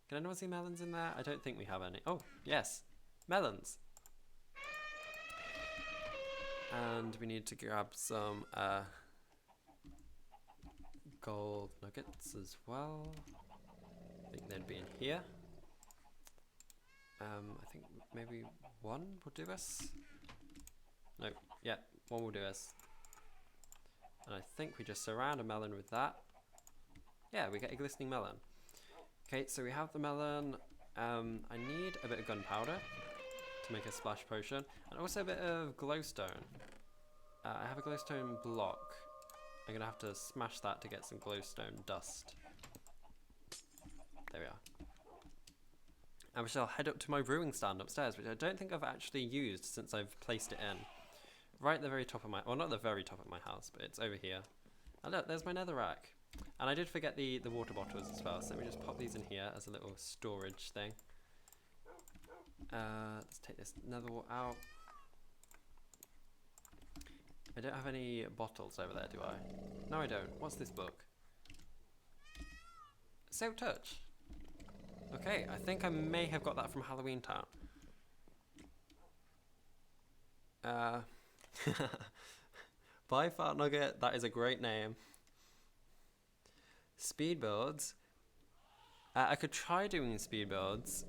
Can anyone see melons in there? I don't think we have any. Oh, yes. Melons. And we need to grab some gold nuggets as well. I think they'd be in here. I think maybe one will do us. No, yeah, one will do us. And I think we just surround a melon with that. Yeah, we get a glistening melon. Okay, so we have the melon. I need a bit of gunpowder to make a splash potion, and also a bit of glowstone. I have a glowstone block. I'm gonna have to smash that to get some glowstone dust. There we are. And we shall head up to my brewing stand upstairs, which I don't think I've actually used since I've placed it in. Right at the very top of my, well, not the very top of my house, but it's over here. And look, there's my netherrack. And I did forget the water bottles as well, so let me just pop these in here as a little storage thing. Let's take this netherwort out. I don't have any bottles over there, do I? No, I don't. What's this book? Silk Touch. Okay, I think I may have got that from Halloween Town. Bye, Fart Nugget. That is a great name. Speed builds. I could try doing speed builds.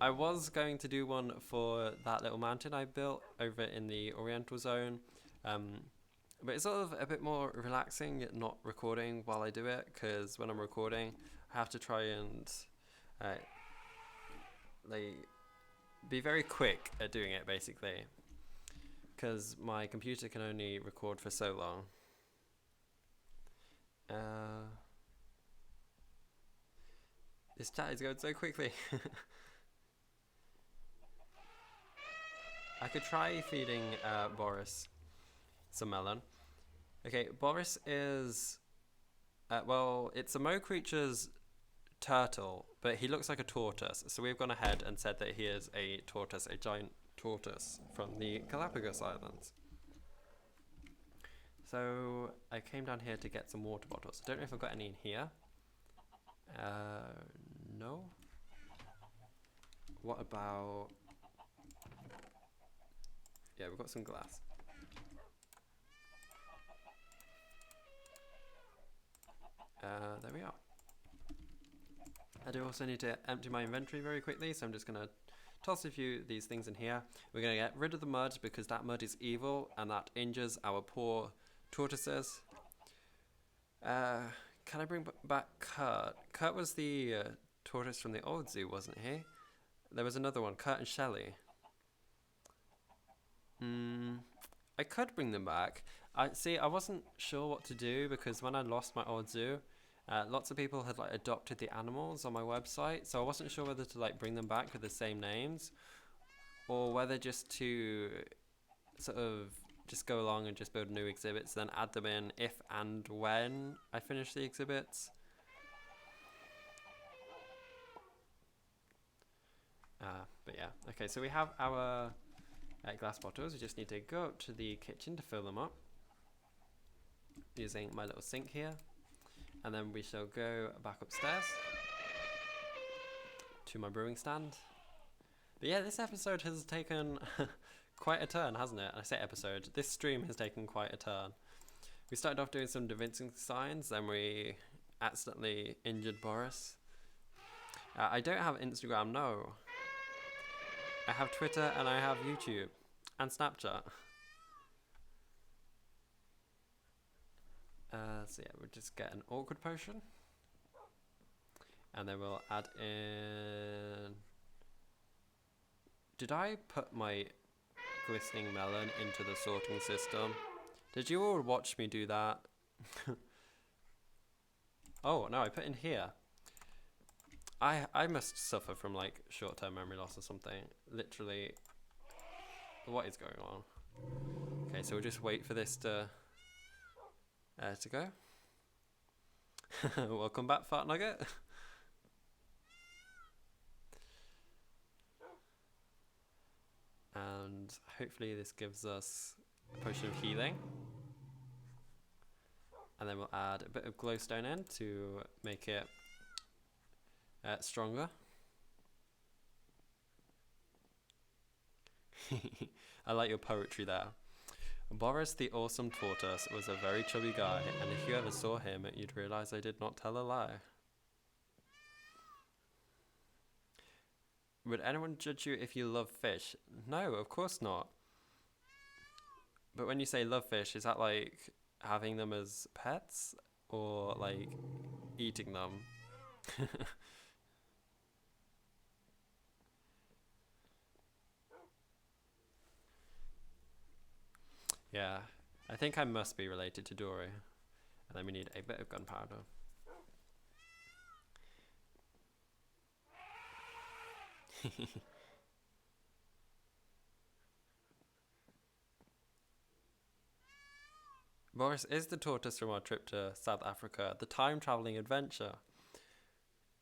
I was going to do one for that little mountain I built over in the Oriental Zone. But it's sort of a bit more relaxing not recording while I do it, because when I'm recording I have to try and like be very quick at doing it, basically, because my computer can only record for so long. This chat is going so quickly. I could try feeding Boris some melon. Okay, Boris is, well, it's a Mo Creature's turtle, but he looks like a tortoise. So we've gone ahead and said that he is a tortoise, a giant tortoise from the Galapagos Islands. So I came down here to get some water bottles. I don't know if I've got any in here. No. What about... Yeah, we've got some glass. There we are. I do also need to empty my inventory very quickly, so I'm just going to toss a few of these things in here. We're going to get rid of the mud because that mud is evil and that injures our poor tortoises. Can I bring back Kurt? Kurt was the tortoise from the old zoo, wasn't he? There was another one, Kurt and Shelley. I could bring them back. I wasn't sure what to do because when I lost my old zoo, lots of people had like adopted the animals on my website, so I wasn't sure whether to like bring them back with the same names or whether just to sort of just go along and just build new exhibits, then add them in if and when I finish the exhibits. But yeah, okay, so we have our glass bottles. We just need to go up to the kitchen to fill them up using my little sink here, and then we shall go back upstairs to my brewing stand. But yeah, this episode has taken quite a turn, hasn't it? I say episode, this stream has taken quite a turn. We started off doing some Da Vinci signs, then we accidentally injured Boris. I don't have Instagram, no. I have Twitter and I have YouTube and Snapchat. So yeah, we'll just get an awkward potion. And then we'll add in... Did I put my glistening melon into the sorting system? Did you all watch me do that? Oh, no, I put in here. I must suffer from like short-term memory loss or something. Literally, what is going on. Okay, so we'll just wait for this to go. Welcome back, Fat Nugget. And hopefully this gives us a potion of healing. And then we'll add a bit of glowstone in to make it stronger. I like your poetry there. Boris the awesome tortoise was a very chubby guy, and if you ever saw him, you'd realize I did not tell a lie. Would anyone judge you if you love fish? No, of course not. But when you say love fish, is that like having them as pets or like eating them? Yeah, I think I must be related to Dory. And then we need a bit of gunpowder. Boris is the tortoise from our trip to South Africa, the time-travelling adventure.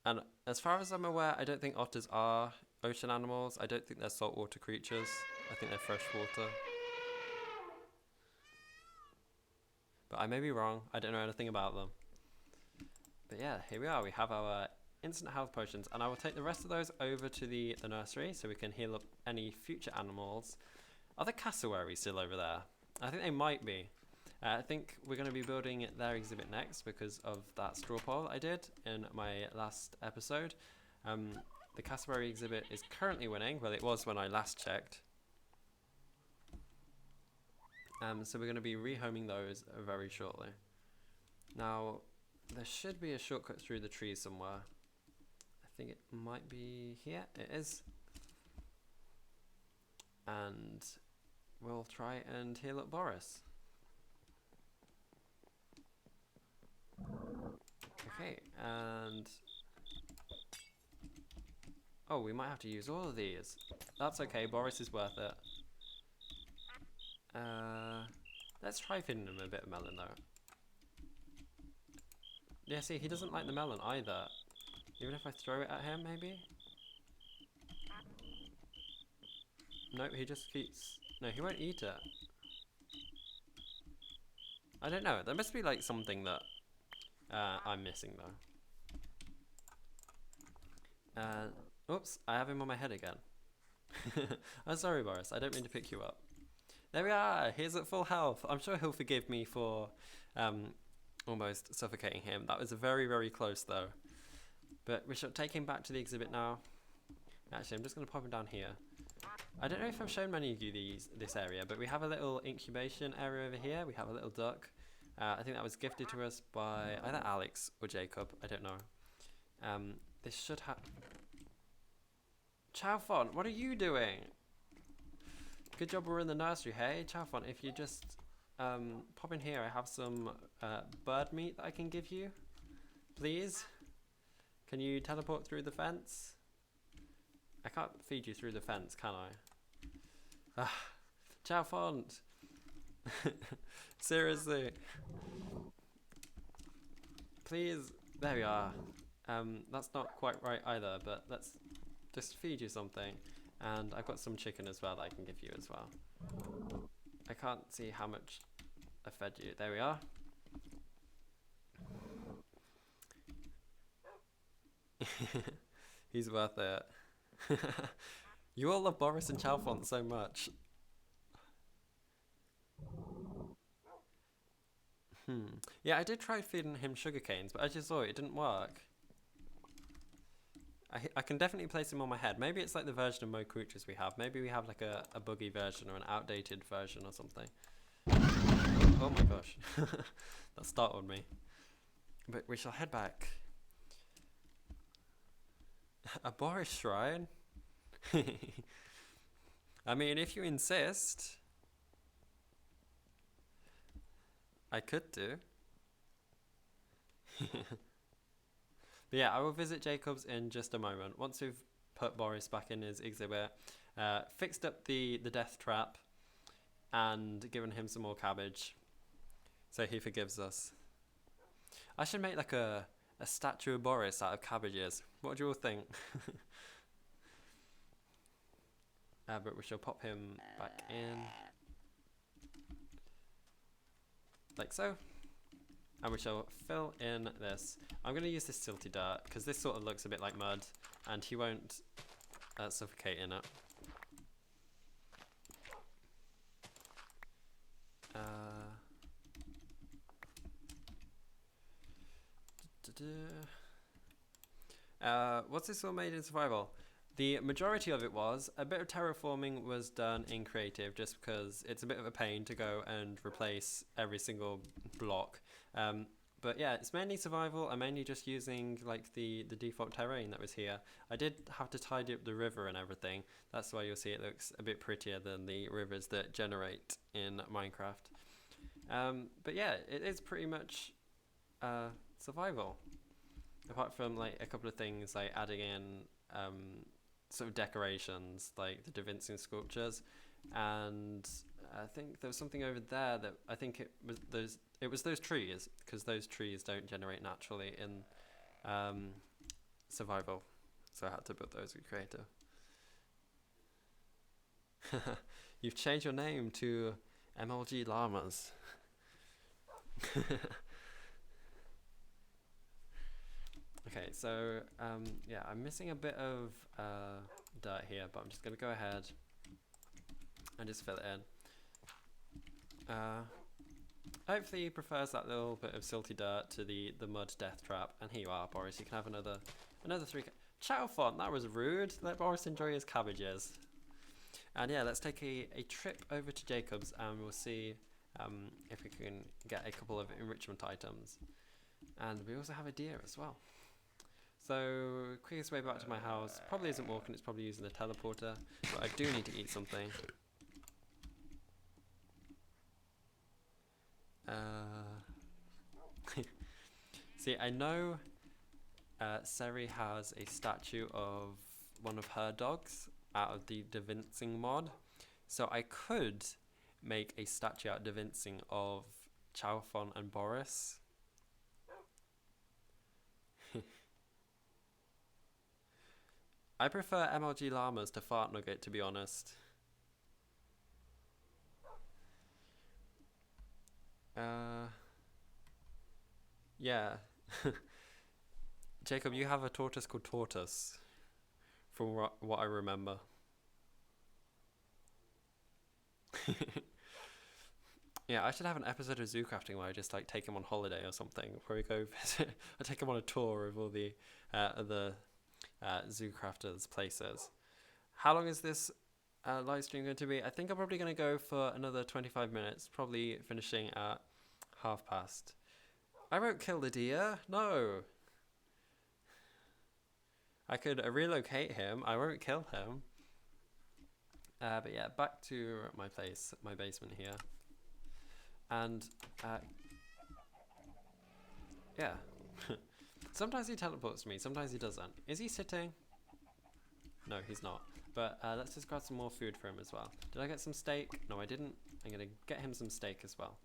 And as far as I'm aware, I don't think otters are ocean animals. I don't think they're saltwater creatures. I think they're freshwater. But I may be wrong. I don't know anything about them. But yeah, here we are. We have our instant health potions. And I will take the rest of those over to the nursery so we can heal up any future animals. Are the cassowaries still over there? I think they might be. I think we're going to be building their exhibit next because of that straw poll I did in my last episode. The cassowary exhibit is currently winning. Well, it was when I last checked. So we're going to be rehoming those very shortly. Now, there should be a shortcut through the trees somewhere. I think it might be here. It is. And we'll try and heal up Boris. Okay, and... oh, we might have to use all of these. That's okay, Boris is worth it. Let's try feeding him a bit of melon though. Yeah, see, he doesn't like the melon either. Even if I throw it at him, maybe? No, he just keeps... no, he won't eat it. I don't know, there must be like something that I'm missing though. Oops, I have him on my head again. I'm sorry, Boris, I don't mean to pick you up. There we are, he's at full health. I'm sure he'll forgive me for almost suffocating him. That was very, very close though. But we shall take him back to the exhibit now. Actually, I'm just going to pop him down here. I don't know if I've shown many of you this area, but we have a little incubation area over here. We have a little duck. I think that was gifted to us by either Alex or Jacob. I don't know. This should have... Chowfont, what are you doing? Good job we're in the nursery, hey? Chowfont, if you just pop in here, I have some bird meat that I can give you. Please? Can you teleport through the fence? I can't feed you through the fence, can I? Chowfont! Seriously. Please. There we are. That's not quite right either, but let's just feed you something. And I've got some chicken as well that I can give you as well. I can't see how much I fed you. There we are. He's worth it. You all love Boris and Chalfont so much. Yeah, I did try feeding him sugar canes, but as you saw, it didn't work. I can definitely place him on my head. Maybe it's like the version of Mo Creatures we have. Maybe we have like a buggy version or an outdated version or something. Oh my gosh. That startled me. But we shall head back. A Boris shrine? I mean, if you insist, I could do. But yeah, I will visit Jacob's in just a moment. Once we've put Boris back in his exhibit, Fixed up the death trap and given him some more cabbage. So he forgives us. I should make like a statue of Boris out of cabbages. What do you all think? But we shall pop him back in. Like so. And we shall fill in this. I'm going to use this silty dirt because this sort of looks a bit like mud and he won't suffocate in it. What's this all made in survival? The majority of it was. A bit of terraforming was done in creative just because it's a bit of a pain to go and replace every single block. But yeah, it's mainly survival. I'm mainly just using like the default terrain that was here. I did have to tidy up the river and everything. That's why you'll see it looks a bit prettier than the rivers that generate in Minecraft. But yeah, it is pretty much survival. Apart from like a couple of things like adding in sort of decorations like the Da Vinci sculptures, and I think there was something over there that I think it was those trees, because those trees don't generate naturally in survival, so I had to put those in creative. You've changed your name to MLG Llamas. Okay, so yeah, I'm missing a bit of dirt here, but I'm just going to go ahead and just fill it in. Hopefully he prefers that little bit of silty dirt to the mud death trap. And here you are, Boris. You can have another 3. Chow font, that was rude. Let Boris enjoy his cabbages. And yeah, let's take a trip over to Jacob's and we'll see if we can get a couple of enrichment items. And we also have a deer as well. So, quickest way back to my house probably isn't walking, it's probably using the teleporter, but I do need to eat something. See, I know Seri has a statue of one of her dogs out of the Da Vinci mod, so I could make a statue out of Da Vinci of Chowfon and Boris. I prefer MLG Llamas to Fart Nugget, to be honest. Yeah. Jacob, you have a tortoise called Tortoise, from what I remember. Yeah, I should have an episode of ZooCrafting where I just like take him on holiday or something, where we go visit. I take him on a tour of all the Zoocrafters places. How long is this live stream going to be? I think I'm probably going to go for another 25 minutes, probably finishing at past. I won't kill the deer. No. I could relocate him. I won't kill him. But yeah, back to my place, my basement here. And yeah. Sometimes he teleports to me, sometimes he doesn't. Is he sitting? No, he's not. But let's just grab some more food for him as well. Did I get some steak? No, I didn't. I'm going to get him some steak as well.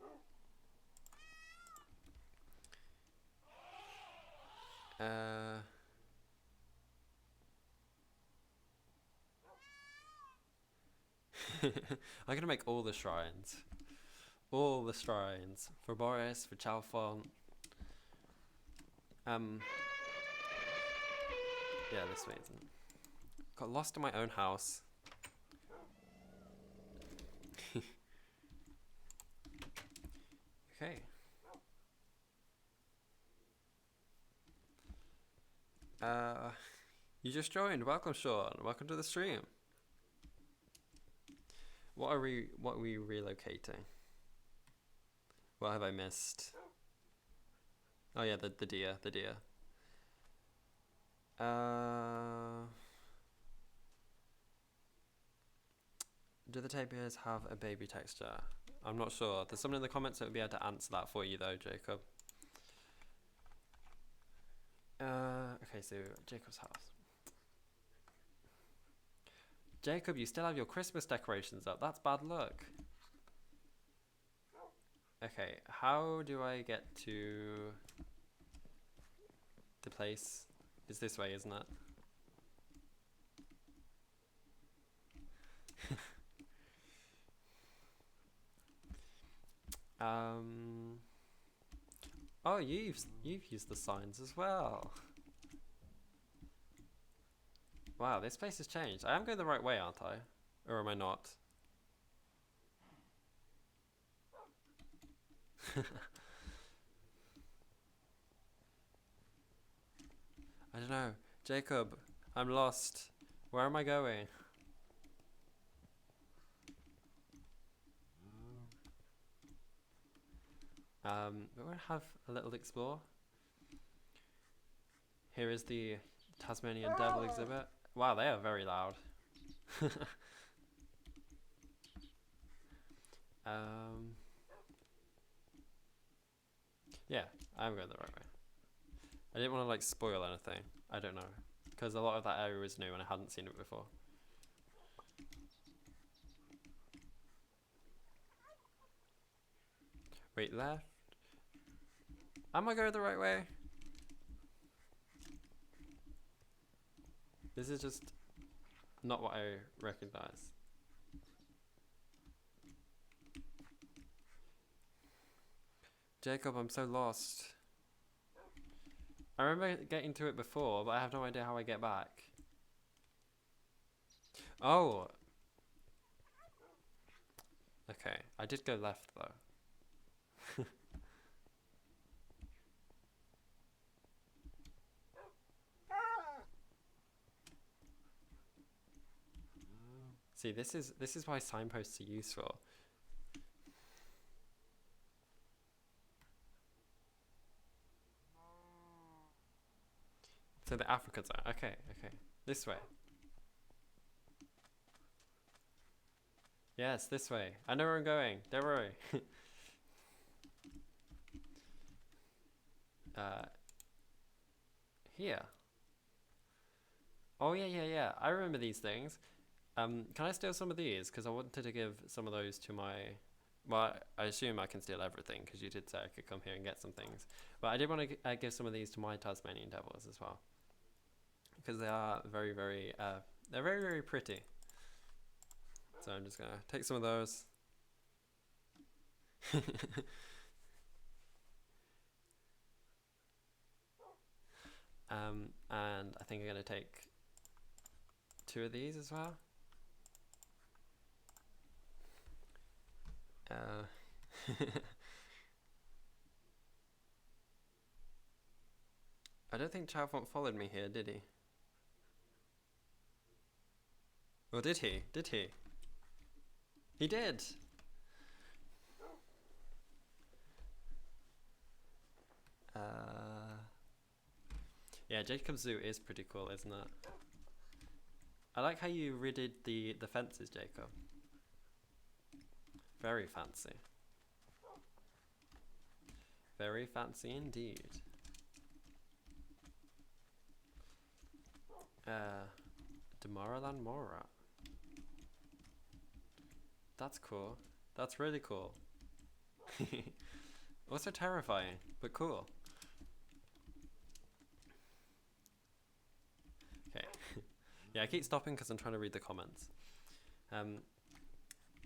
I'm going to make all the shrines. All the shrines. For Boris, for Chalfont. Yeah, this way, isn't it? Got lost in my own house. Okay. You just joined. Welcome, Sean. Welcome to the stream. What are we relocating? What have I missed? Oh yeah, the deer. Do the tapirs have a baby texture? I'm not sure. There's someone in the comments that would be able to answer that for you though, Jacob. Okay, so Jacob's house. Jacob, you still have your Christmas decorations up. That's bad luck. Okay, how do I get to the place? It's this way, isn't it? Oh, you've used the signs as well. Wow, this place has changed. I am going the right way, aren't I? Or am I not? I don't know. Jacob, I'm lost. Where am I going? We're going to have a little explore. Here is the Tasmanian Devil exhibit. Wow, they are very loud. Yeah, I'm going the right way. I didn't want to like spoil anything. I don't know, because a lot of that area was new and I hadn't seen it before. Wait, left. Am I going the right way? This is just not what I recognize. Jacob, I'm so lost. I remember getting to it before, but I have no idea how I get back. Oh! Okay, I did go left though. See, this is why signposts are useful. So the Africa zone. Okay, okay. This way. Yes, this way. I know where I'm going. Don't worry. Here. Oh yeah. I remember these things. Can I steal some of these? Because I wanted to give some of those to my... Well, I assume I can steal everything because you did say I could come here and get some things. But I did want to give some of these to my Tasmanian devils as well. Because they are very, they're very, very pretty. So I'm just going to take some of those. And I think I'm going to take 2 of these as well. I don't think Chalfont followed me here, did he? Or did he? Did he? He did! Yeah, Jacob's Zoo is pretty cool, isn't it? I like how you redid the fences, Jacob. Very fancy. Very fancy indeed. Damaraland Mora. That's cool. That's really cool. Also terrifying, but cool. Okay. Yeah, I keep stopping because I'm trying to read the comments.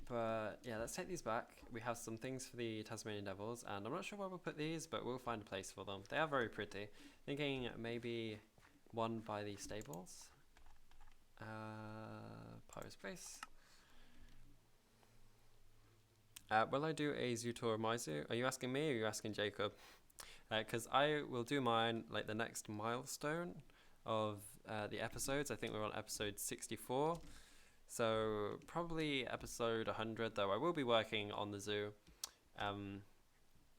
But yeah, let's take these back. We have some things for the Tasmanian Devils, and I'm not sure where we'll put these, but we'll find a place for them. They are very pretty. Thinking maybe one by the stables. Pirate Space. Will I do a zoo tour of my zoo? Are you asking me or are you asking Jacob? Because I will do mine like the next milestone of the episodes. I think we're on episode 64. So probably episode 100, though I will be working on the zoo.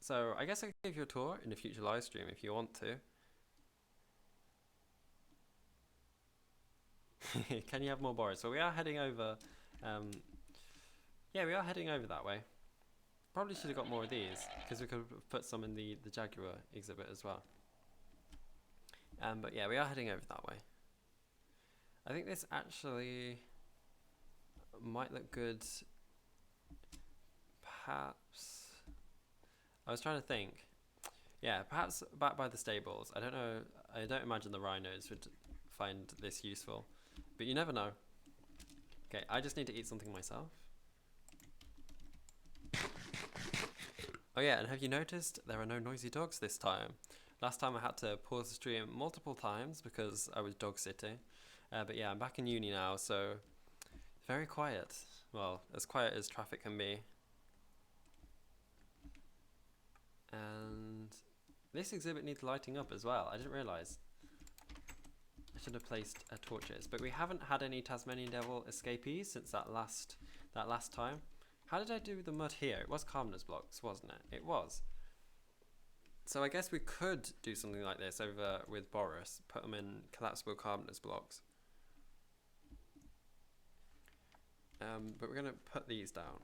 So I guess I can give you a tour in a future live stream if you want to. Can you have more Boris? So we are heading over. Yeah, we are heading over that way. Probably should have got more of these because we could have put some in the Jaguar exhibit as well. But yeah, we are heading over that way. I think this actually... might look good. Perhaps. I was trying to think. Yeah, perhaps back by the stables. I don't know. I don't imagine the rhinos would find this useful, but you never know. Okay, I just need to eat something myself. Oh yeah, and have you noticed there are no noisy dogs this time? Last time I had to pause the stream multiple times because I was dog sitting. But yeah, I'm back in uni now, so very quiet. Well, as quiet as traffic can be. And this exhibit needs lighting up as well. I didn't realise. I should have placed torches, but we haven't had any Tasmanian Devil escapees since that last time. How did I do the mud here? It was calmness blocks, wasn't it? It was. So I guess we could do something like this over with Boris. Put them in collapsible calmness blocks. But we're going to put these down.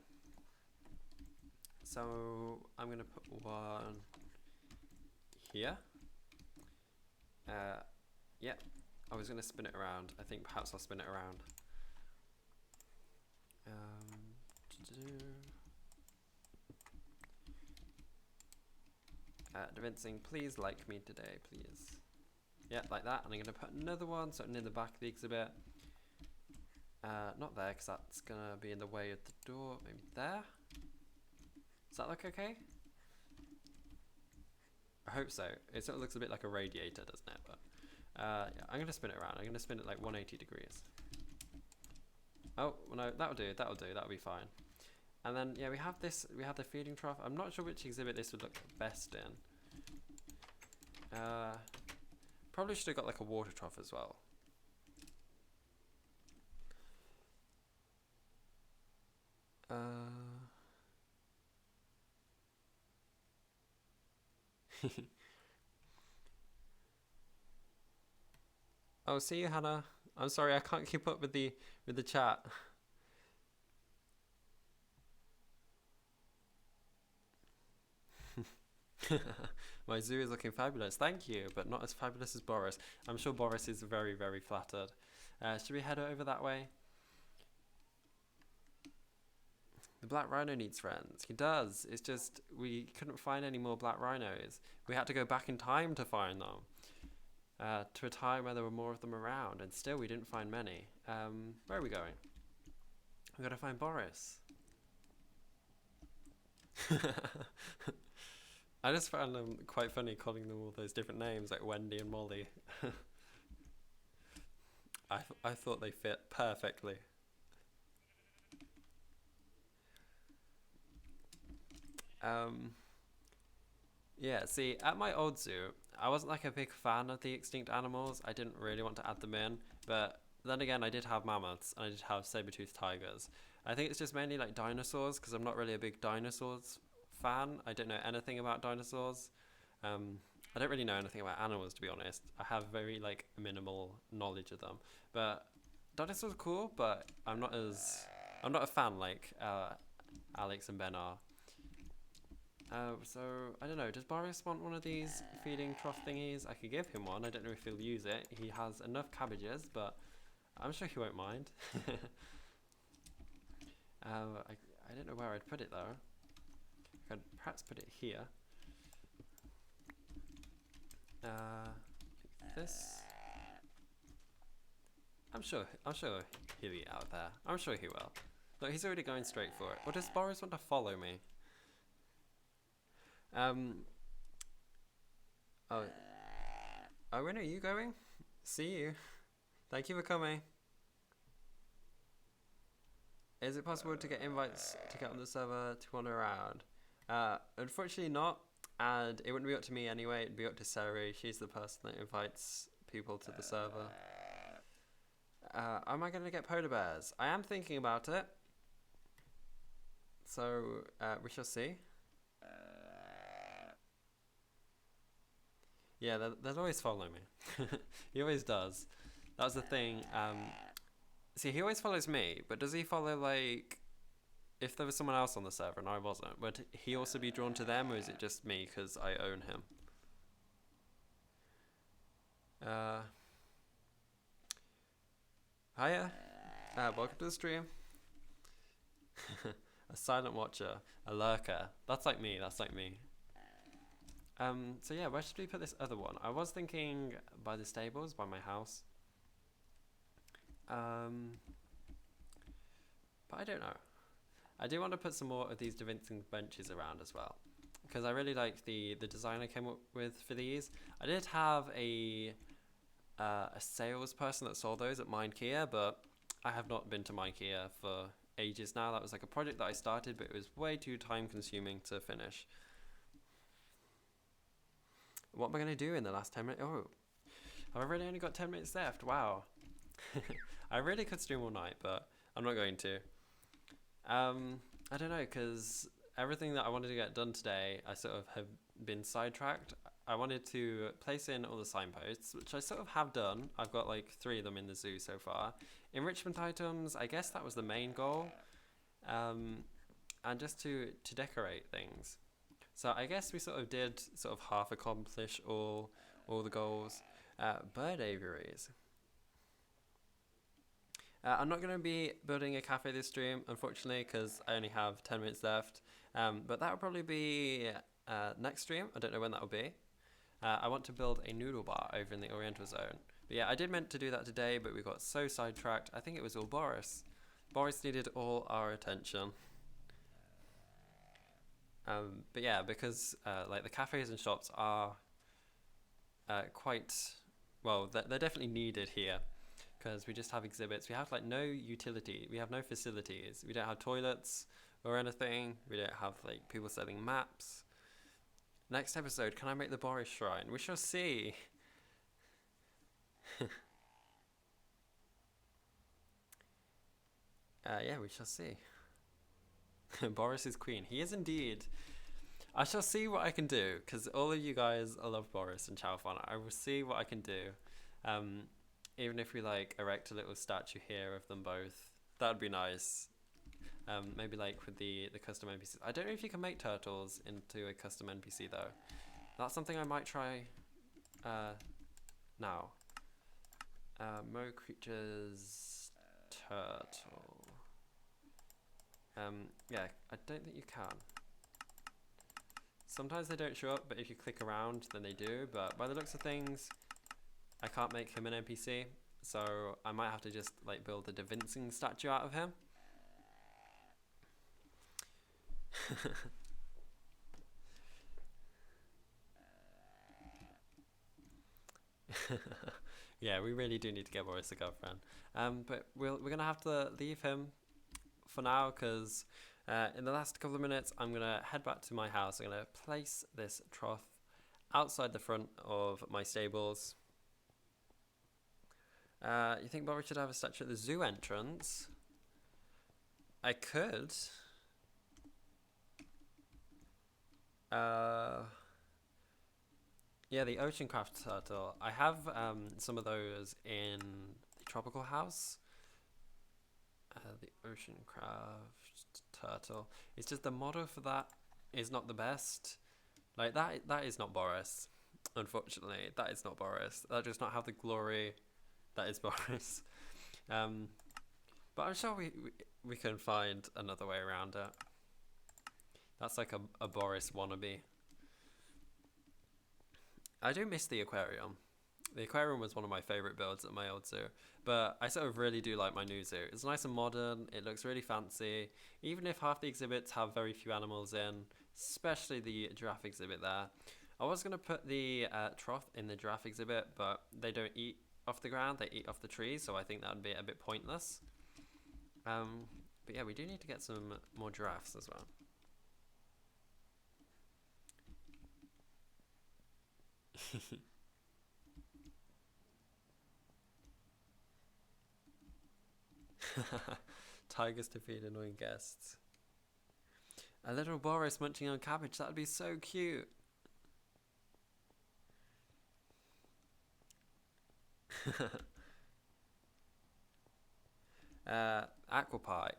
So I'm going to put one here. Yeah, I was going to spin it around. I think perhaps I'll spin it around. Devincing, please like me today, please. Yeah, like that. And I'm going to put another one sort of near the back of the exhibit. Not there, because that's going to be in the way of the door. Maybe there. Does that look okay? I hope so. It sort of looks a bit like a radiator, doesn't it? But yeah, I'm going to spin it around. I'm going to spin it like 180 degrees. Oh, no, that'll do. That'll do. That'll be fine. And then, yeah, we have this. We have the feeding trough. I'm not sure which exhibit this would look best in. Probably should have got like a water trough as well. Oh, see you, Hannah. I'm sorry, I can't keep up with the chat. My zoo is looking fabulous. Thank you, but not as fabulous as Boris. I'm sure Boris is very, very flattered. Should we head over that way? The black rhino needs friends. He does. It's just we couldn't find any more black rhinos. We had to go back in time to find them. To a time where there were more of them around, and still we didn't find many. Where are we going? We've got to find Boris. I just found them quite funny calling them all those different names, like Wendy and Molly. I thought they fit perfectly. Yeah, see, at my old zoo, I wasn't like a big fan of the extinct animals. I didn't really want to add them in, but then again, I did have mammoths and I did have saber-toothed tigers. I think it's just mainly like dinosaurs because I'm not really a big dinosaurs fan. I don't know anything about dinosaurs. I don't really know anything about animals, to be honest. I have very like minimal knowledge of them, but dinosaurs are cool. But I'm not a fan like Alex and Ben are. So I don't know. Does Boris want one of these feeding trough thingies? I could give him one. I don't know if he'll use it. He has enough cabbages, but I'm sure he won't mind. I don't know where I'd put it though. I could perhaps put it here. This. I'm sure he'll be out there. I'm sure he will. Look, he's already going straight for it. Or does Boris want to follow me? Oh, when are you going? See you. Thank you for coming. Is it possible to get invites to get on the server to wander around? Unfortunately not, and it wouldn't be up to me anyway, it'd be up to Sari. She's the person that invites people to the server. Am I going to get polar bears? I am thinking about it. So, we shall see. Yeah, they'll always follow me. He always does. That was the thing. See, he always follows me, but does he follow, like, if there was someone else on the server and I wasn't, would he also be drawn to them, or is it just me because I own him? Hiya. Welcome to the stream. A silent watcher, a lurker. That's like me. That's like me. So yeah, where should we put this other one? I was thinking by the stables, by my house. But I don't know. I do want to put some more of these dancing benches around as well, because I really like the design I came up with for these. I did have a salesperson that sold those at MindKea, but I have not been to MindKea for ages now. That was like a project that I started, but it was way too time consuming to finish. What am I going to do in the last 10 minutes? Oh, have I really only got 10 minutes left? Wow. I really could stream all night, but I'm not going to. I don't know, because everything that I wanted to get done today, I sort of have been sidetracked. I wanted to place in all the signposts, which I sort of have done. I've got like 3 of them in the zoo so far. Enrichment items, I guess that was the main goal. And just to decorate things. So I guess we sort of did sort of half accomplish all the goals. Bird aviaries. I'm not going to be building a cafe this stream, unfortunately, because I only have 10 minutes left. But that will probably be next stream. I don't know when that will be. I want to build a noodle bar over in the Oriental Zone. But yeah, I did meant to do that today, but we got so sidetracked. I think it was all Boris. Boris needed all our attention. But yeah, because like the cafes and shops are quite, well, they're definitely needed here. Because we just have exhibits. We have like no utility. We have no facilities. We don't have toilets or anything. We don't have like people selling maps. Next episode, can I make the Boris Shrine? We shall see. Yeah, we shall see. Boris is queen. He is indeed. I shall see what I can do, because all of you guys love Boris and Chalfon. I will see what I can do. Even if we like erect a little statue here of them both, that would be nice. Maybe like with the custom NPCs. I don't know if you can make turtles into a custom NPC though. That's something I might try now. Mo creatures turtle. Yeah, I don't think you can. Sometimes they don't show up, but if you click around, then they do. But by the looks of things, I can't make him an NPC, so I might have to just like build a Da Vinci statue out of him. Yeah, we really do need to get Boris a girlfriend. But we're gonna have to leave him for now, because in the last couple of minutes I'm gonna head back to my house. I'm gonna place this trough outside the front of my stables. You think Boris should have a statue at the zoo entrance? I could. Yeah, the ocean craft turtle. I have some of those in the tropical house. The ocean craft turtle. It's just the model for that is not the best. Like that is not Boris. Unfortunately, that is not Boris. That does not have the glory that is Boris. But I'm sure we can find another way around it. That's like a Boris wannabe. I do miss the aquarium. The aquarium was one of my favourite builds at my old zoo. But I sort of really do like my new zoo. It's nice and modern. It looks really fancy. Even if half the exhibits have very few animals in, especially the giraffe exhibit there. I was going to put the trough in the giraffe exhibit, but they don't eat off the ground. They eat off the trees, so I think that would be a bit pointless. But yeah, we do need to get some more giraffes as well. Tigers to feed annoying guests. A little Boris munching on cabbage, that would be so cute. Aquapie.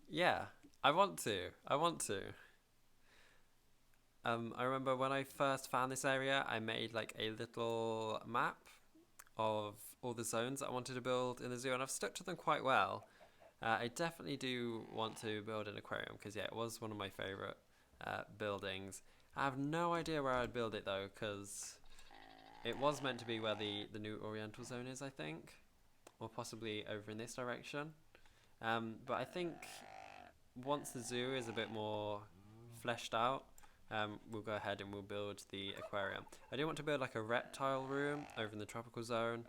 Yeah, I want to. I remember when I first found this area, I made like a little map of all the zones that I wanted to build in the zoo, and I've stuck to them quite well. I definitely do want to build an aquarium because, yeah, it was one of my favourite buildings. I have no idea where I'd build it though, because it was meant to be where the new Oriental Zone is, I think, or possibly over in this direction. But I think once the zoo is a bit more fleshed out, we'll go ahead and we'll build the aquarium. I do want to build like a reptile room over in the tropical zone.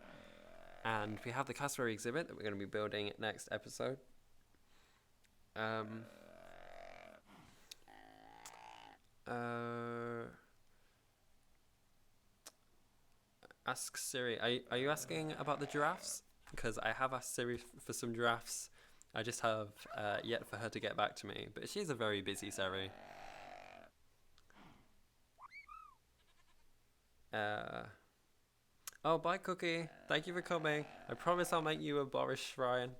And we have the cassowary exhibit that we're going to be building next episode. Ask Siri. Are you asking about the giraffes? Because I have asked Siri for some giraffes. I just have yet for her to get back to me. But she's a very busy Siri. Oh, bye, Cookie. Thank you for coming. I promise I'll make you a Boris shrine.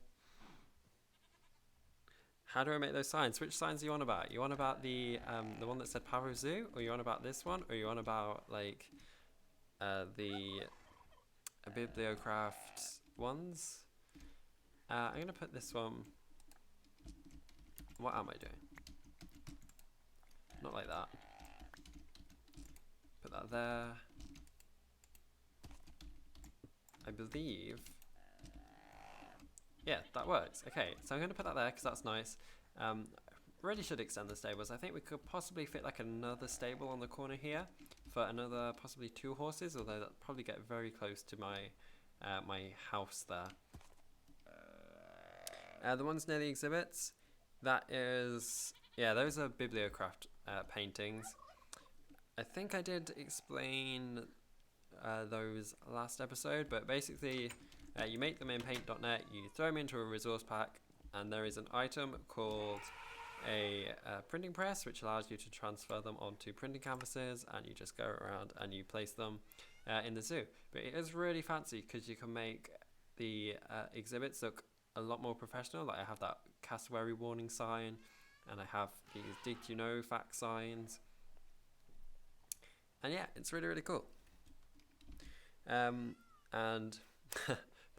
How do I make those signs? Which signs are you on about? You on about the one that said Power of Zoo? Or you on about this one? Or you on about, like, the Bibliocraft ones? I'm going to put this one... What am I doing? Not like that. Put that there. I believe, yeah, that works. Okay, so I'm going to put that there because that's nice. Really should extend the stables. I think we could possibly fit like another stable on the corner here for another possibly 2 horses, although that'd probably get very close to my my house there. The ones near the exhibits, that is, yeah, those are Bibliocraft paintings. I think I did explain those last episode, but basically you make them in paint.net, you throw them into a resource pack, and there is an item called a printing press which allows you to transfer them onto printing canvases, and you just go around and you place them in the zoo. But it is really fancy because you can make the exhibits look a lot more professional. Like I have that cassowary warning sign, and I have these did you know fact signs, and yeah, it's really, really cool. And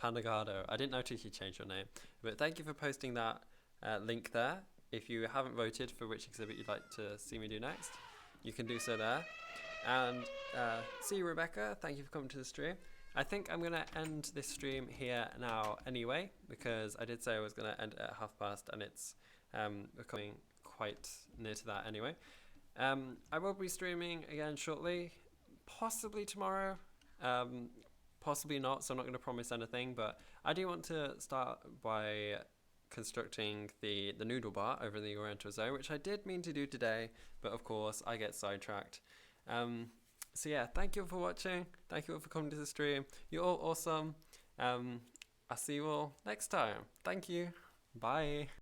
Pandagado, I didn't notice you changed your name, but thank you for posting that link there. If you haven't voted for which exhibit you'd like to see me do next, you can do so there. And see you, Rebecca, thank you for coming to the stream. I think I'm going to end this stream here now anyway, because I did say I was going to end at past, and it's becoming quite near to that anyway. I will be streaming again shortly, possibly tomorrow. Possibly not, so I'm not going to promise anything, but I do want to start by constructing the noodle bar over in the Oriental Zone, which I did mean to do today, but of course I get sidetracked. So yeah, thank you all for watching, thank you all for coming to the stream, you're all awesome. I'll see you all next time. Thank you, bye.